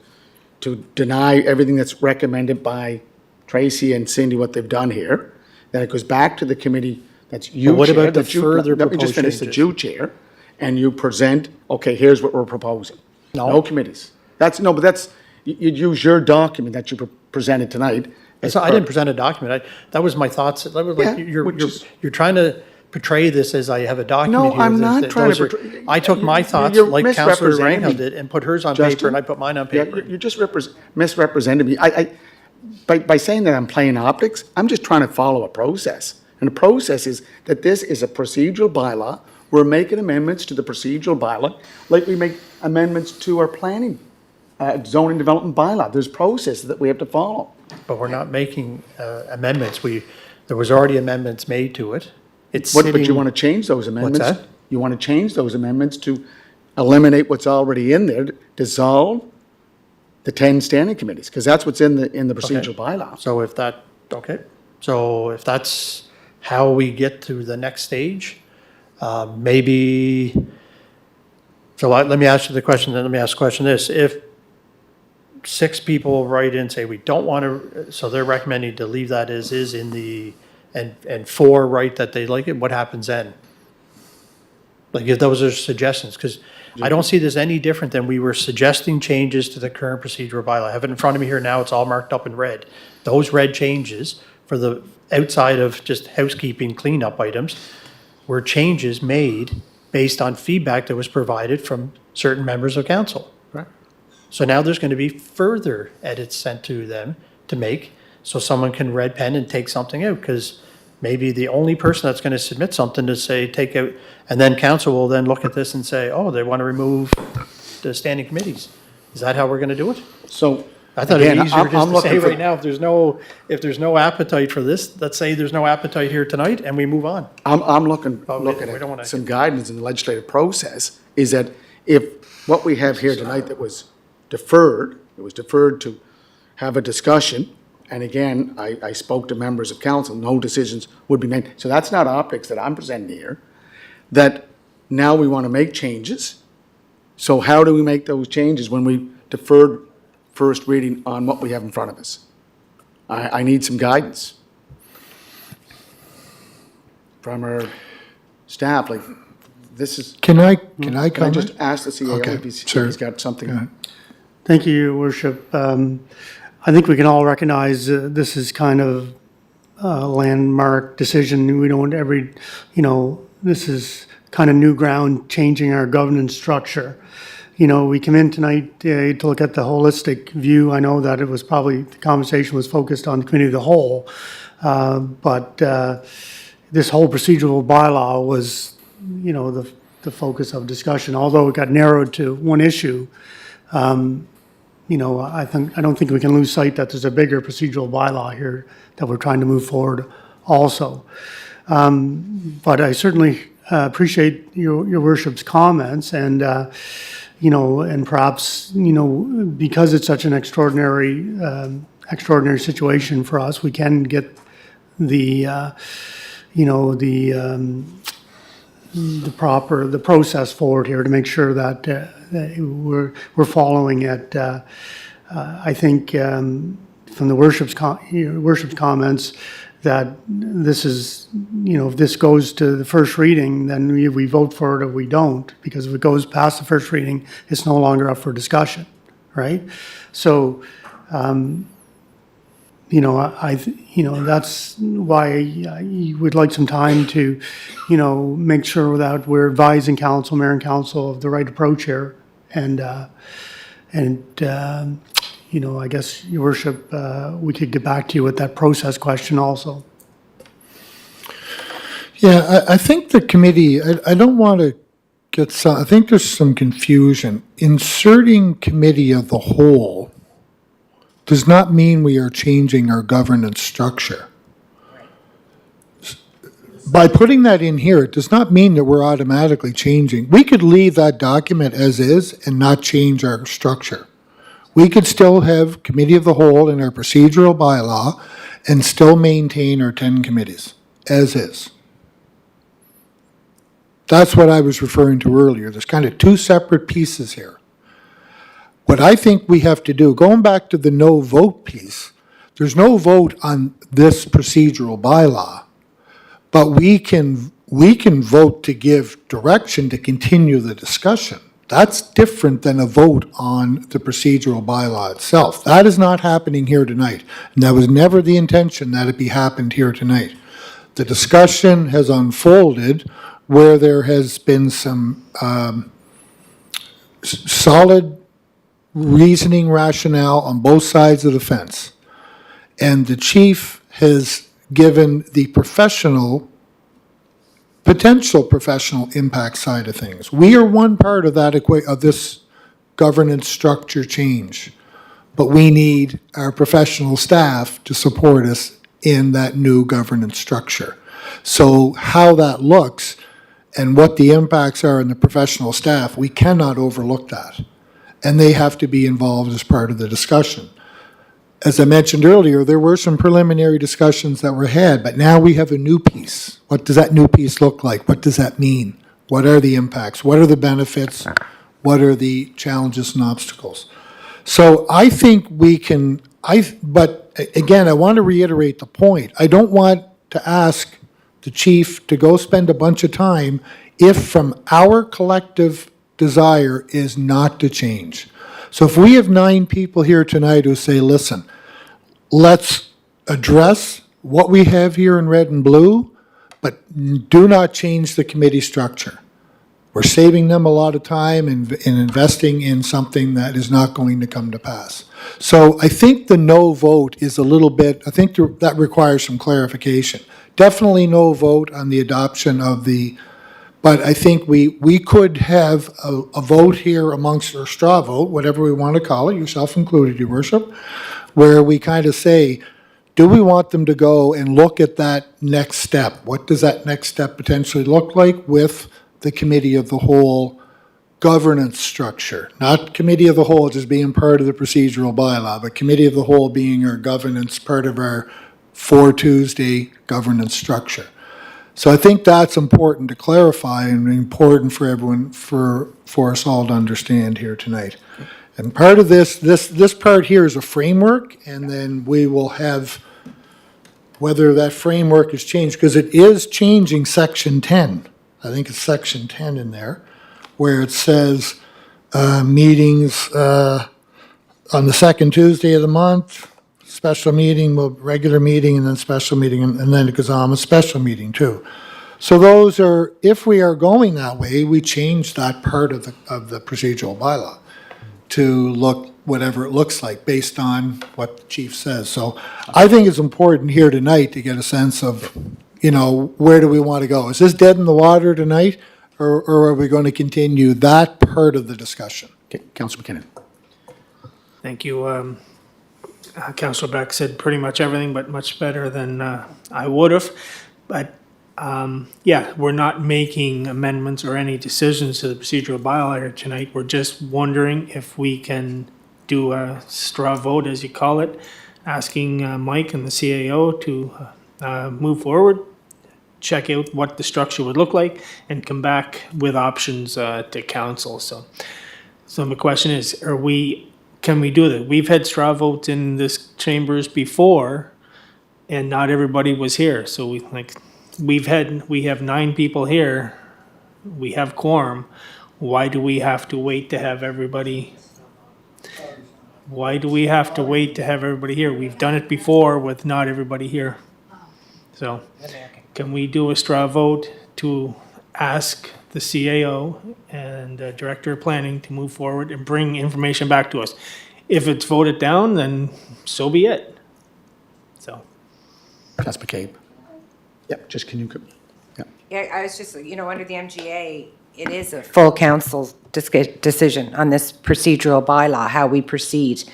to deny everything that's recommended by Tracy and Cindy, what they've done here, then it goes back to the committee that's you chair. But what about the that you- further Let me just proposed finish, that changes? you chair, and you present, okay, here's what we're proposing. No committees. But you'd use your document that you presented tonight. So I didn't present a document. That was my thoughts. That was like, Yeah, you're trying to portray this as I have a document here. No, I'm not that trying those to are- portray. I took my thoughts, You're like Councillor misrepresenting Rangel me. did, and put hers on Justin? paper, and I put mine on Yeah, paper. you just misrepresented me. By saying that I'm playing optics, I'm just trying to follow a process. And the process is that this is a procedural bylaw. We're making amendments to the procedural bylaw, like we make amendments to our planning, zoning development bylaw. There's processes that we have to follow. But we're not making amendments. There was already amendments made to it. It's But you sitting, want to change those amendments? that? You want to change those amendments to eliminate what's already in there, dissolve the 10 standing committees, because that's what's in the procedural bylaw. so if that's how we get to the next stage, maybe, let me ask you the question, then let me ask the question this. If 6 people write in and say we don't want to, so they're recommending to leave that as is in and 4 write that they like it, what happens then? Like, if those are suggestions, because I don't see this any different than we were suggesting changes to the current procedural bylaw. I have it in front of me here now, it's all marked up in red. Those red changes for the outside of just housekeeping cleanup items were changes made based on feedback that was provided from certain members of council. Right. So now there's going to be further edits sent to them to make, so someone can red pen and take something out, because maybe the only person that's going to submit something to say, take out, and then council will then look at this and say, oh, they want to remove the standing committees. Is that how we're going to do it? So, I thought it'd again, be easier I'm just to looking say for- right now, if there's no appetite for this, let's say there's no appetite here tonight, and we move on. I'm looking Oh, at we don't wanna- some guidance in the legislative process, is that if what we have here tonight that was deferred, it was deferred to have a discussion, and again, I spoke to members of council, no decisions would be made. So that's not optics that I'm presenting here, that now we want to make changes. So how do we make those changes when we deferred first reading on what we have in front of us? I need some guidance from our staff, like, this is, Can I can I comment? just ask the CAO Okay, if he's sure. got something? Go ahead. Thank you, Your Worship. I think we can all recognize this is kind of a landmark decision. We don't this is kind of new ground, changing our governance structure. We come in tonight to look at the holistic view. I know that the conversation was focused on the committee of the whole, but this whole procedural bylaw was, the focus of discussion, although it got narrowed to one issue. I don't think we can lose sight that there's a bigger procedural bylaw here that we're trying to move forward also. But I certainly appreciate your worship's comments, and and perhaps because it's such an extraordinary situation for us, we can get the the process forward here to make sure that we're following it. I think from the worship's comments that this is, if this goes to the first reading, then we vote for it or we don't, because if it goes past the first reading, it's no longer up for discussion, right? So, that's why I would like some time to, make sure that we're advising council, mayor and council of the right approach here. And I guess, your worship, we could get back to you with that process question also. Yeah, I think the committee, I don't want to get some, I think there's some confusion. Inserting committee of the whole does not mean we are changing our governance structure. By putting that in here, it does not mean that we're automatically changing. We could leave that document as is and not change our structure. We could still have committee of the whole in our procedural bylaw and still maintain our 10 committees as is. That's what I was referring to earlier. There's kind of two separate pieces here. What I think we have to do, going back to the no vote piece, there's no vote on this procedural bylaw, but we can vote to give direction to continue the discussion. That's different than a vote on the procedural bylaw itself. That is not happening here tonight, and that was never the intention that it be happened here tonight. The discussion has unfolded where there has been some solid reasoning rationale on both sides of the fence. And the chief has given the potential professional impact side of things. We are one part of that of this governance structure change, but we need our professional staff to support us in that new governance structure. So how that looks and what the impacts are in the professional staff, we cannot overlook that. And they have to be involved as part of the discussion. As I mentioned earlier, there were some preliminary discussions that were had, but now we have a new piece. What does that new piece look like? What does that mean? What are the impacts? What are the benefits? What are the challenges and obstacles? So I think we can, but again, I want to reiterate the point. I don't want to ask the chief to go spend a bunch of time if from our collective desire is not to change. So if we have 9 people here tonight who say, listen, let's address what we have here in red and blue, but do not change the committee structure. We're saving them a lot of time in investing in something that is not going to come to pass. So I think the no vote is a little bit, I think that requires some clarification. Definitely no vote on the adoption of the, but I think we could have a vote here amongst, or straw vote, whatever we want to call it, yourself included, your worship, where we kind of say, do we want them to go and look at that next step? What does that next step potentially look like with the committee of the whole governance structure? Not committee of the whole just being part of the procedural bylaw, but committee of the whole being our governance, part of our 4 Tuesday governance structure. So I think that's important to clarify and important for everyone, for us all to understand here tonight. And part of this part here is a framework, and then we will have whether that framework is changed, because it is changing section 10. I think it's section 10 in there, where it says meetings on the second Tuesday of the month, special meeting, regular meeting, and then special meeting, and then it goes on a special meeting too. So those are, if we are going that way, we change that part of the procedural bylaw to look whatever it looks like based on what the chief says. So I think it's important here tonight to get a sense of, where do we want to go? Is this dead in the water tonight, or are we going to continue that part of the discussion? Okay, Councillor McKinnon. Thank you. Councillor Beck said pretty much everything, but much better than I would have. But we're not making amendments or any decisions to the procedural bylaw tonight. We're just wondering if we can do a straw vote, as you call it, asking Mike and the CAO to move forward. check out what the structure would look like and come back with options to council. So my question is, can we do that? We've had straw votes in this chambers before and not everybody was here. So we have 9 people here. We have quorum. Why do we have to wait to have everybody? Why do we have to wait to have everybody here? We've done it before with not everybody here. So can we do a straw vote to ask the CAO and the Director of Planning to move forward and bring information back to us? If it's voted down, then so be it. So. Councillor McCabe. Yep, just can you, yeah. Yeah, I was just, under the MGA, it is a full council decision on this procedural bylaw, how we proceed.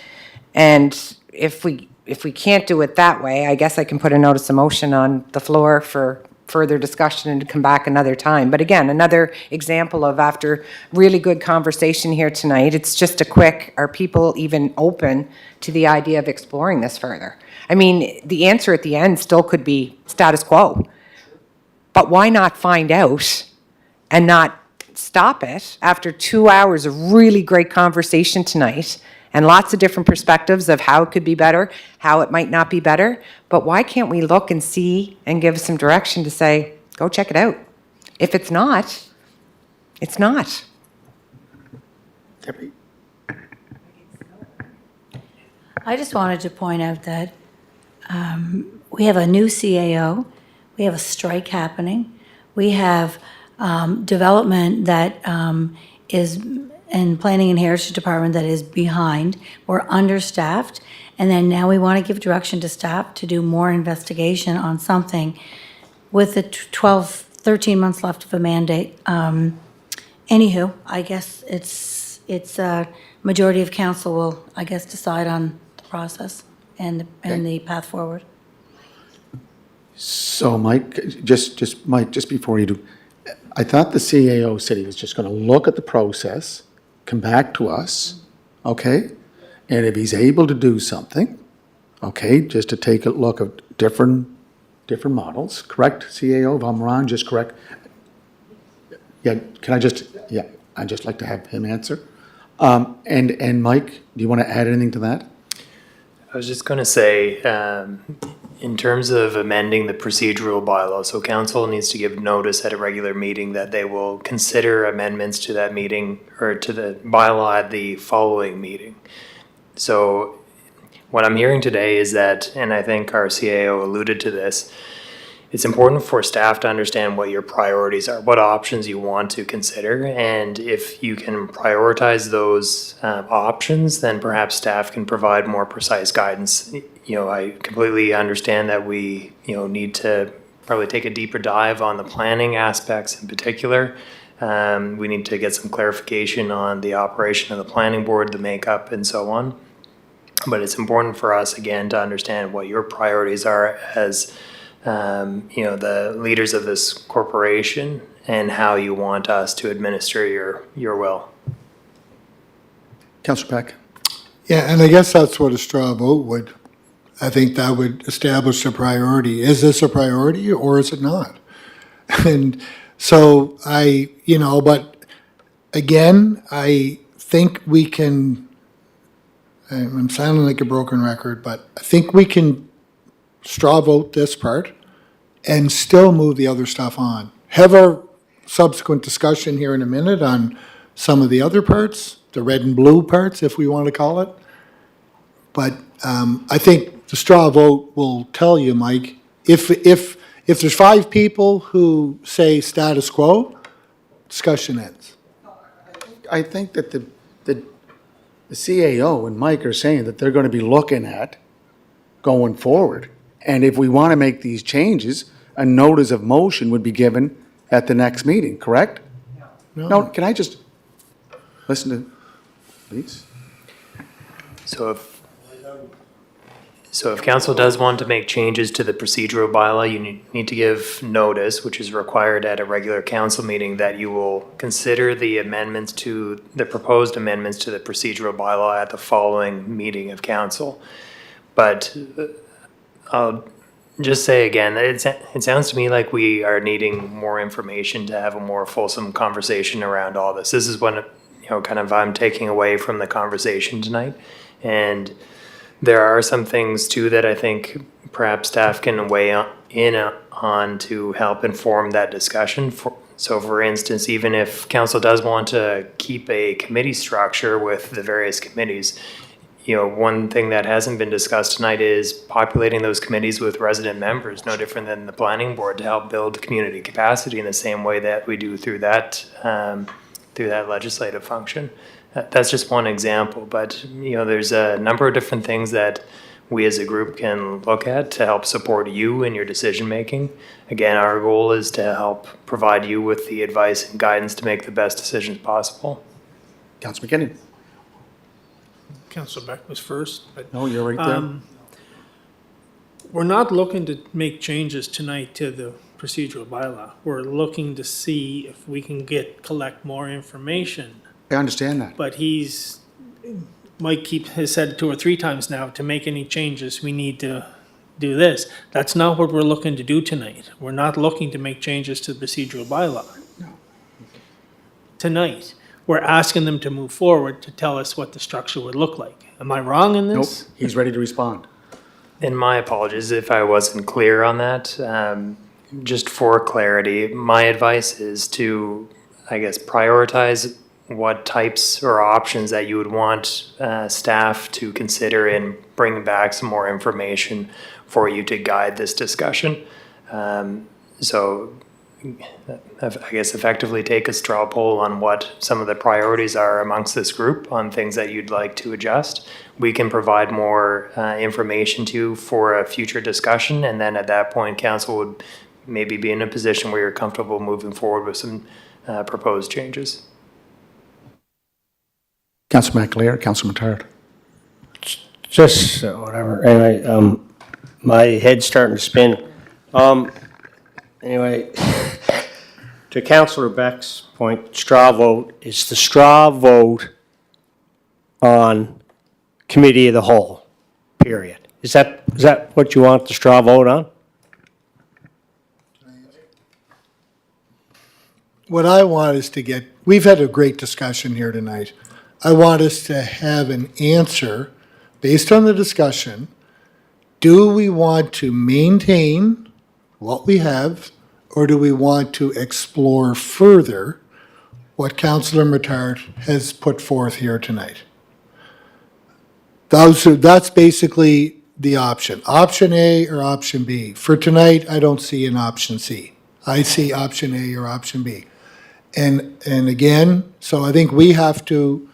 And if we can't do it that way, I guess I can put a notice of motion on the floor for further discussion and to come back another time. But again, another example of after really good conversation here tonight, it's just a quick, are people even open to the idea of exploring this further? I mean, the answer at the end still could be status quo. But why not find out and not stop it after 2 hours of really great conversation tonight and lots of different perspectives of how it could be better, how it might not be better. But why can't we look and see and give some direction to say, go check it out. If it's not, it's not. Deputy. I just wanted to point out that we have a new CAO, we have a strike happening, we have development that is in Planning and Heritage Department that is behind. We're understaffed, and then now we want to give direction to staff to do more investigation on something with the 13 months left of a mandate. Anywho, I guess it's a majority of council will, I guess, decide on the process and the path forward. So Mike, just before you do, I thought the CAO said he was just going to look at the process, come back to us, okay? And if he's able to do something, okay, just to take a look at different models, correct, CAO, if I'm wrong, just correct. Yeah, I'd just like to have him answer. And Mike, do you want to add anything to that? I was just going to say, in terms of amending the procedural bylaw, so council needs to give notice at a regular meeting that they will consider amendments to that meeting or to the bylaw at the following meeting. So what I'm hearing today is that, and I think our CAO alluded to this, it's important for staff to understand what your priorities are, what options you want to consider, and if you can prioritize those options, then perhaps staff can provide more precise guidance. I completely understand that we, need to probably take a deeper dive on the planning aspects in particular. We need to get some clarification on the operation of the planning board, the makeup, and so on. But it's important for us, again, to understand what your priorities are as the leaders of this corporation and how you want us to administer your will. Councillor Peck. Yeah, and I guess that's what a straw vote would, I think that would establish a priority. Is this a priority or is it not? And so but again, I think we can, I'm sounding like a broken record, but I think we can straw vote this part and still move the other stuff on. Have our subsequent discussion here in a minute on some of the other parts, the red and blue parts, if we want to call it. But I think the straw vote will tell you, Mike, if there's 5 people who say status quo, discussion ends. I think that the CAO and Mike are saying that they're going to be looking at going forward. And if we want to make these changes, a notice of motion would be given at the next meeting, correct? No, can I just listen to, please? So if council does want to make changes to the procedural bylaw, you need to give notice, which is required at a regular council meeting, that you will consider the proposed amendments to the procedural bylaw at the following meeting of council. But I'll just say again, it sounds to me like we are needing more information to have a more fulsome conversation around all this. This is what, kind of I'm taking away from the conversation tonight. And there are some things too that I think perhaps staff can weigh on to help inform that discussion. So for instance, even if council does want to keep a committee structure with the various committees, one thing that hasn't been discussed tonight is populating those committees with resident members, no different than the planning board, to help build community capacity in the same way that we do through that legislative function. That's just one example, but there's a number of different things that we as a group can look at to help support you in your decision making. Again, our goal is to help provide you with the advice and guidance to make the best decisions possible. Councillor McKinnon? Councillor Beck was first, but No, you're right there. we're not looking to make changes tonight to the procedural bylaw. We're looking to see if we can collect more information. I understand that. But Mike has said 2 or 3 times now, to make any changes, we need to do this. That's not what we're looking to do tonight. We're not looking to make changes to the procedural bylaw. Tonight, we're asking them to move forward to tell us what the structure would look like. Am I wrong in Nope, this? he's ready to respond. And my apologies if I wasn't clear on that. Just for clarity, my advice is to, prioritize what types or options that you would want staff to consider in bringing back some more information for you to guide this discussion. So effectively take a straw poll on what some of the priorities are amongst this group on things that you'd like to adjust. We can provide more information to you for a future discussion, and then at that point, council would maybe be in a position where you're comfortable moving forward with some proposed changes. Councillor McAleer, Councillor Matard. Just whatever. Anyway, my head's starting to spin. Anyway, to Councillor Beck's point, straw vote is the straw vote on committee of the whole, period. Is that what you want the straw vote on? What I want is to we've had a great discussion here tonight. I want us to have an answer based on the discussion. Do we want to maintain what we have, or do we want to explore further what Councillor Matard has put forth here tonight? That's basically the option. Option A or option B. For tonight, I don't see an option C. I see option A or option B. And again, so I think we have to,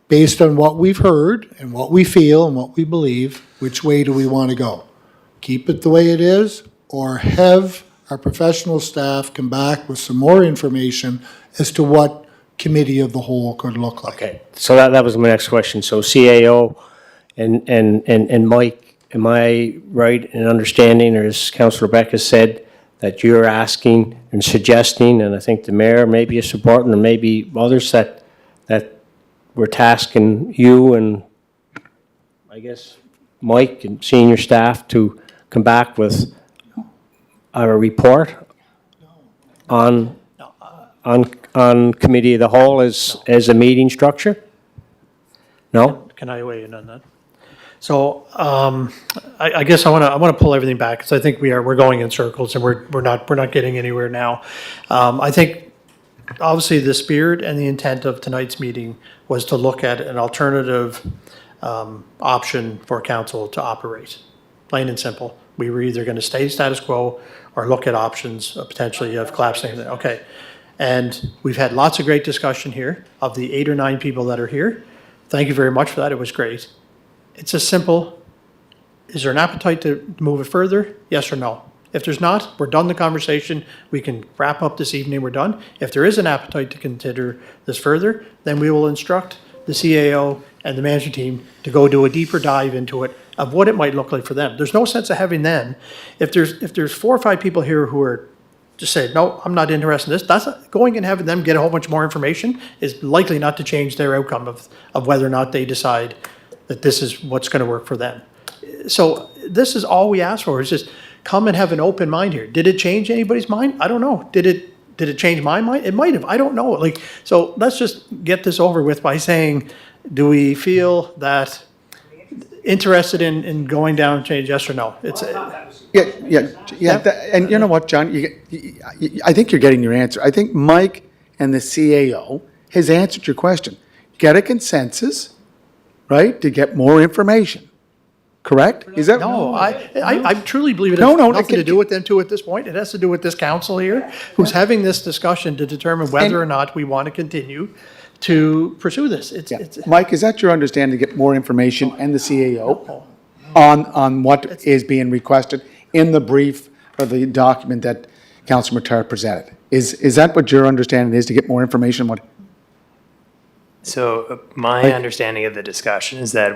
based on what we've heard and what we feel and what we believe, which way do we want to go? Keep it the way it is, or have our professional staff come back with some more information as to what committee of the whole could look like? Okay, so that was my next question. So CAO and Mike, am I right in understanding, or as Councillor Beck has said, that you're asking and suggesting, and I think the mayor maybe is supporting, and maybe others, that we're tasking you and I guess Mike and senior staff to come back with a report on committee of the whole as a meeting structure? No? Can I weigh in on that? So I guess I want to pull everything back, because I think we're going in circles and we're not getting anywhere now. I think obviously the spirit and the intent of tonight's meeting was to look at an alternative option for council to operate, plain and simple. We were either going to stay status quo or look at options potentially of collapsing. Okay, and we've had lots of great discussion here. Of the 8 or 9 people that are here, thank you very much for that. It was great. It's a simple, is there an appetite to move it further? Yes or no? If there's not, we're done the conversation. We can wrap up this evening, we're done. If there is an appetite to consider this further, then we will instruct the CAO and the management team to go do a deeper dive into it of what it might look like for them. There's no sense of having them. If there's 4 or 5 people here who are just saying, no, I'm not interested in this, that's going and having them get a whole bunch more information is likely not to change their outcome of whether or not they decide that this is what's going to work for them. So this is all we ask for, is just come and have an open mind here. Did it change anybody's mind? I don't know. Did it change my mind? It might have. I don't know. Like, so let's just get this over with by saying, do we feel that interested in going down change, yes or no? It's And you know what, John, I think you're getting your answer. I think Mike and the CAO has answered your question. Get a consensus, right, to get more information, correct? Is that? No, I truly believe it No, has no, nothing to do with them two at this point. It has to do with this council here, who's having this discussion to determine whether or not we want to continue to pursue this. It's Mike, is that your understanding, to get more information and the CAO on what is being requested in the brief or the document that Councilor Matar presented? Is that what your understanding is, to get more information? What? So my understanding of the discussion is that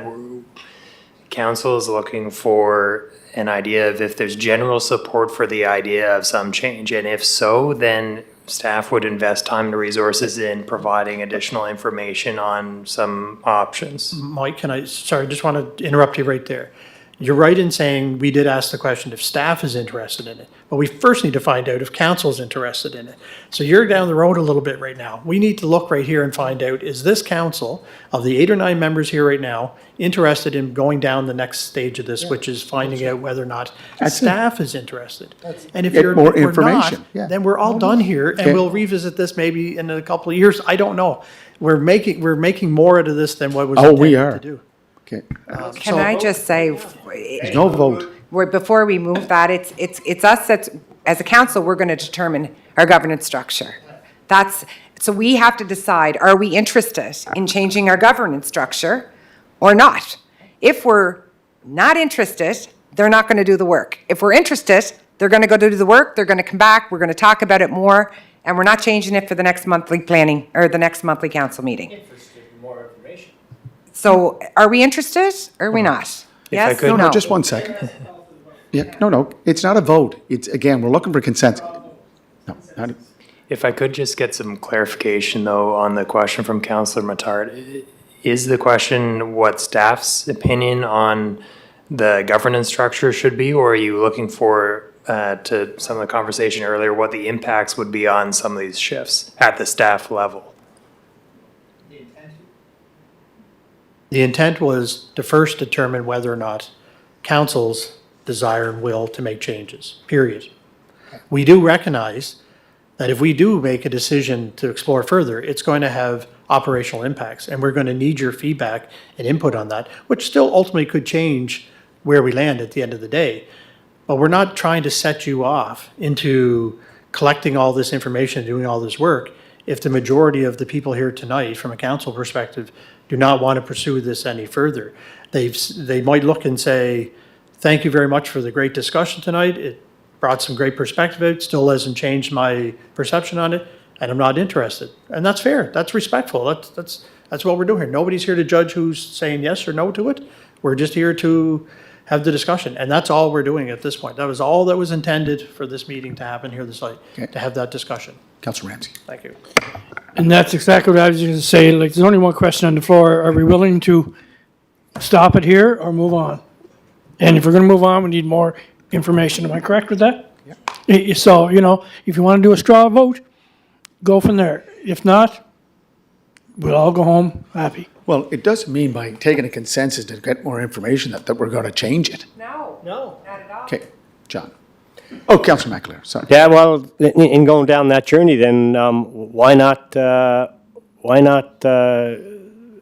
council is looking for an idea of if there's general support for the idea of some change. And if so, then staff would invest time and resources in providing additional information on some options. Mike, sorry, just want to interrupt you right there. You're right in saying we did ask the question if staff is interested in it, but we first need to find out if council's interested in it. So you're down the road a little bit right now. We need to look right here and find out, is this council, of the 8 or 9 members here right now, interested in going down the next stage of this, which is finding out whether or not staff is interested? And if Get you're, more if we're information, not, yeah. then we're all done here, and Okay. we'll revisit this maybe in a couple of years. I don't know. We're making more out of this than what was Oh, we intended are. to do. Okay. Can I just say, There's no vote. before we move that, it's us that's, as a council, we're going to determine our governance structure. So we have to decide, are we interested in changing our governance structure or not? If we're not interested, they're not going to do the work. If we're interested, they're going to go do the work, they're going to come back, we're going to talk about it more, and we're not changing it for the next monthly planning, or the next monthly council meeting. So are we interested, or are we not? Yes, could- No, just 1 second. Yeah, no, it's not a vote. It's, again, we're looking for consensus. No, not, If I could just get some clarification, though, on the question from Councillor Matard. Is the question what staff's opinion on the governance structure should be, or are you looking for, to some of the conversation earlier, what the impacts would be on some of these shifts at the staff level? The intent was to first determine whether or not council's desire and will to make changes, period. We do recognize that if we do make a decision to explore further, it's going to have operational impacts, and we're going to need your feedback and input on that, which still ultimately could change where we land at the end of the day. But we're not trying to set you off into collecting all this information and doing all this work if the majority of the people here tonight, from a council perspective, do not want to pursue this any further. They might look and say, thank you very much for the great discussion tonight. It brought some great perspective out, still hasn't changed my perception on it, and I'm not interested. And that's fair, that's respectful, that's what we're doing here. Nobody's here to judge who's saying yes or no to it. We're just here to have the discussion, and that's all we're doing at this point. That was all that was intended for this meeting to happen here this night, to have that discussion. Councilor Ramsey. Thank you. And that's exactly what I was going to say. Like, there's only one question on the floor. Are we willing to stop it here or move on? And if we're going to move on, we need more information. Am I correct with that? Yeah. So, if you want to do a straw vote, go from there. If not, we'll all go home happy. Well, it doesn't mean by taking a consensus to get more information that we're going to change it. No, not at all. Okay, John. Oh, Councilor McAleer, sorry. Yeah, well, in going down that journey, then why not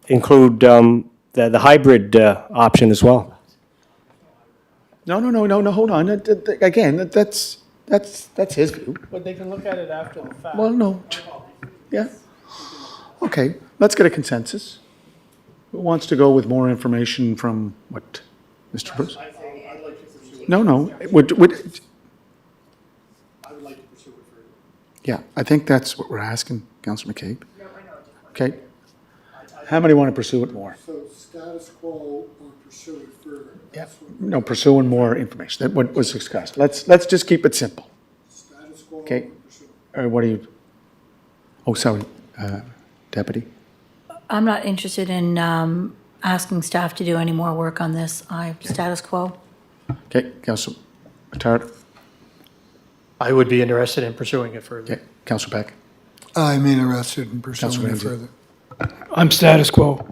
include the hybrid option as well? No, hold on. Again, that's his view. But they can look at it after the fact. Well, no. Yeah. Okay, let's get a consensus. Who wants to go with more information from what, Mr. Bruce? I'd like to pursue it. No. I would like to pursue it further. Yeah, I think that's what we're asking, Councilor McCabe. Okay. How many want to pursue it more? So status quo or pursue it further? Yeah. No, pursuing more information. That what was discussed. Let's just keep it simple. Status quo Okay. or pursue it? Or what do you? Oh, sorry, Deputy. I'm not interested in asking staff to do any more work on this. Status quo. Okay, Councilor Matard. I would be interested in pursuing it further. Okay, Councillor Beck. I'm interested in pursuing Councillor it Ramsey. further. I'm status quo.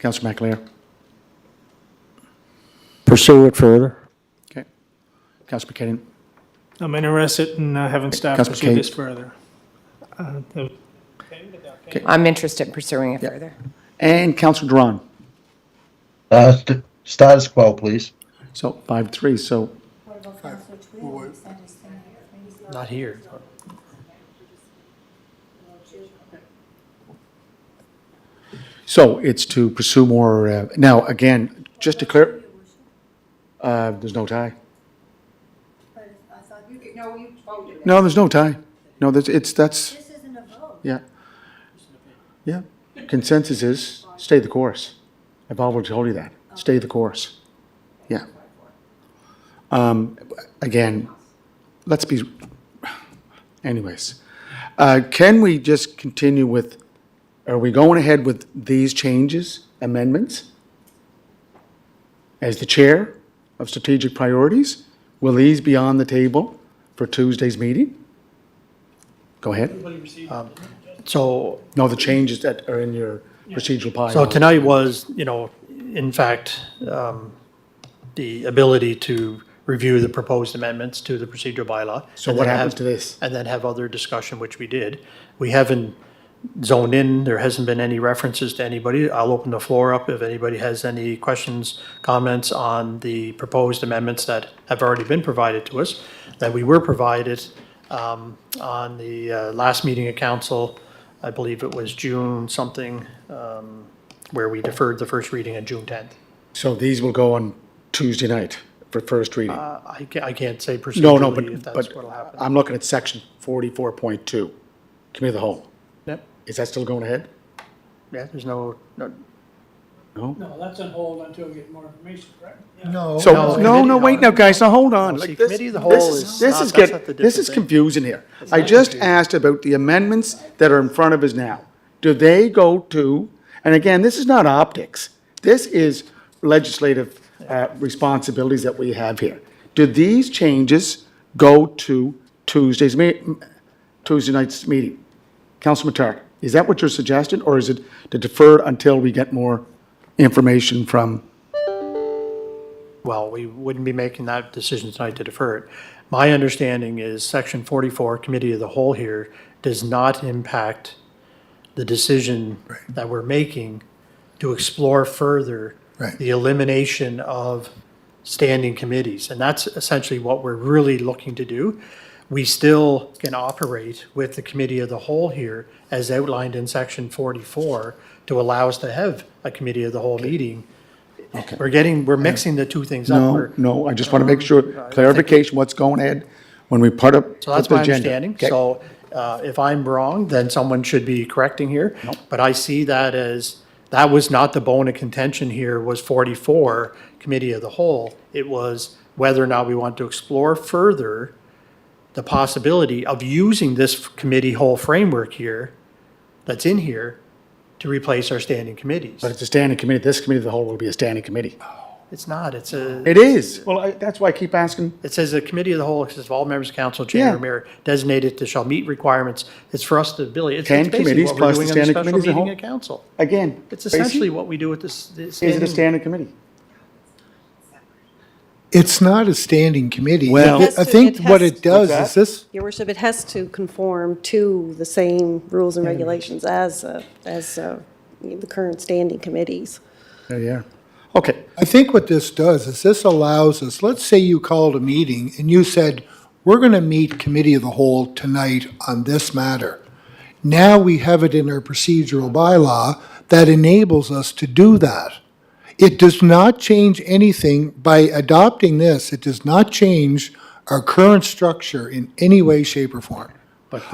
Councillor McAleer. Pursue it further. Okay. Councillor McKinnon. I'm interested in having staff Councillor pursue Kate. this further. I'm interested in pursuing it further. And Councillor Duran. Status quo, please. So 5-3, so Not here. So it's to pursue more, now, again, just to clear, there's no tie. No, there's no tie. No, that's, yeah. Yeah. Consensus is stay the course. I've already told you that. Stay the course. Yeah. Again, let's be, anyways. Can we just continue with, are we going ahead with these changes, amendments? As the chair of strategic priorities, will these be on the table for Tuesday's meeting? Go ahead. So No, the changes that are in your procedural bylaw. So tonight was, in fact, the ability to review the proposed amendments to the procedural bylaw. So and what then happens have- to this? And then have other discussion, which we did. We haven't zoned in, there hasn't been any references to anybody. I'll open the floor up if anybody has any questions, comments on the proposed amendments that have already been provided to us, that we were provided on the last meeting of council. I believe it was June something, where we deferred the first reading on June 10th. So these will go on Tuesday night for first reading? I can't say No, procedurally if but that's what'll happen. I'm looking at section 44.2, Committee of the Whole. Yep, Is that still going ahead? yeah, there's no, No? No, that's on hold until we get more information, correct? No. So, No, no, committee- wait now, guys, now hold on. No, see, Like this- committee of the whole this is this not- is that's get- not the This is different thing. confusing here. I not just confusing. asked about the amendments that are in front of us now. Do they go to, and again, this is not optics. This is legislative responsibilities that we have here. Do these changes go to Tuesday night's meeting? Councilor Matar, is that what you're suggesting, or is it to defer until we get more information from? Well, we wouldn't be making that decision tonight to defer it. My understanding is section 44, Committee of the Whole here, does not impact the decision that we're making to explore further Right. the elimination of standing committees. And that's essentially what we're really looking to do. We still can operate with the Committee of the Whole here, as outlined in section 44, to allow us to have a Committee of the Whole meeting. We're mixing the two things up. No, We're- no, I just want to make sure, clarification, what's going ahead when we put up. So that's put the my agenda. understanding. Okay. So if I'm wrong, then someone should be correcting here. But I see that as, that was not the bone of contention here, was 44, Committee of the Whole. It was whether or not we want to explore further the possibility of using this committee whole framework here, that's in here, to replace our standing committees. But it's a standing committee, this committee of the whole will be a standing committee. It's not, it's a. It is. Well, that's why I keep asking. It says a committee of the whole, it says all members of council, chair, Yeah. or mayor designated to shall meet requirements. It's for us to ability. It's 10 basically committees what we're plus doing the in a standing special committees at meeting home. of council. Again. It's Tracy, essentially what we do with this. Is it a standing committee? It's not a standing committee. Well- I think It what has it does What's is this, Your worship, it has to conform to the same rules and regulations as the current standing committees. Yeah. Okay. I think what this does is this allows us, let's say you called a meeting and you said, we're going to meet committee of the whole tonight on this matter. Now we have it in our procedural bylaw that enables us to do that. It does not change anything by adopting this. It does not change our current structure in any way, shape, or form.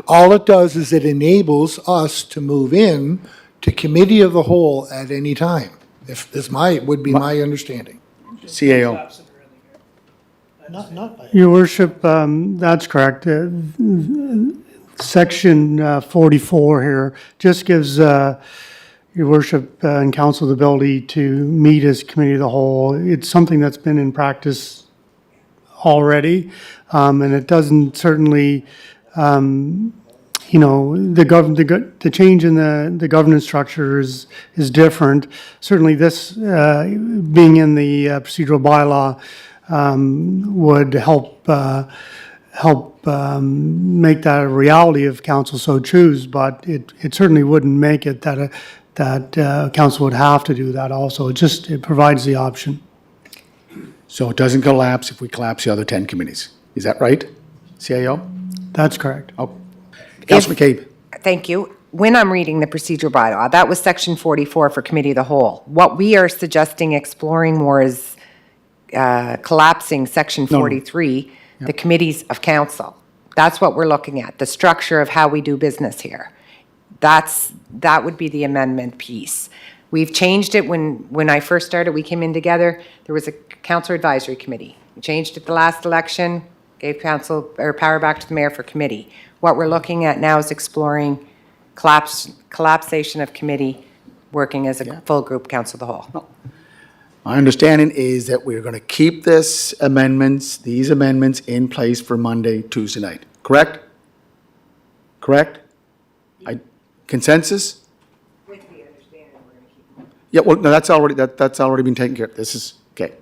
All it does is it enables us to move in to committee of the whole at any time. If this would be my understanding. CAO. Your worship, that's correct. Section 44 here just gives your worship and council the ability to meet as committee of the whole. It's something that's been in practice already. And it doesn't certainly, you know, the change in the governance structure is different. Certainly this, being in the procedural bylaw, would help make that a reality if council so choose, but it certainly wouldn't make it that council would have to do that also. It provides the option. So it doesn't collapse if we collapse the other 10 committees. Is that right, CAO? That's correct. Oh, Councillor McCabe. Thank you. When I'm reading the procedural bylaw, that was section 44 for committee of the whole. What we are suggesting exploring more is collapsing section 43, the committees of council. That's what we're looking at, the structure of how we do business here. That would be the amendment piece. We've changed it when I first started, we came in together, there was a council advisory committee. We changed it the last election, gave council, or power back to the mayor for committee. What we're looking at now is exploring collapsation of committee, working as a full group council of the whole. My understanding is that we're going to keep these amendments in place for Monday, Tuesday night. Correct? Correct? Consensus? With the understanding we're going to keep them. Yeah, well, no, that's already been taken care of. This is, okay.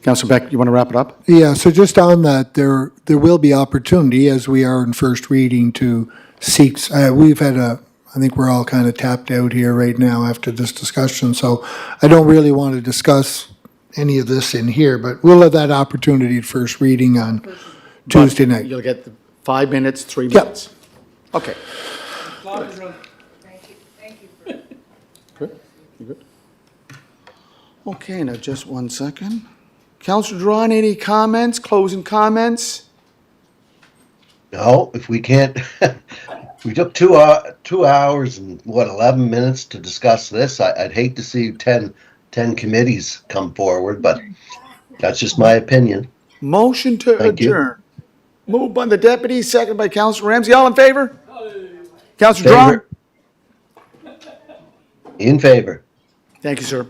Councillor Beck, you want to wrap it up? Yeah, so just on that, there will be opportunity, as we are in first reading, to seek, we've had I think we're all kind of tapped out here right now after this discussion, so I don't really want to discuss any of this in here, but we'll have that opportunity at first reading on Tuesday night. You'll get the 5 minutes, 3 Yep. minutes. Okay. Good? You good? Okay, now just 1 second. Councillor Drawn, any comments, closing comments? No, if we can't, we took 2 hours and 11 minutes to discuss this. I'd hate to see 10 committees come forward, but that's just my opinion. Motion to Thank you. adjourn. Moved by the deputy, second by Councillor Ramsey. All in favor? Councillor Drawn? In favor. Thank you, sir.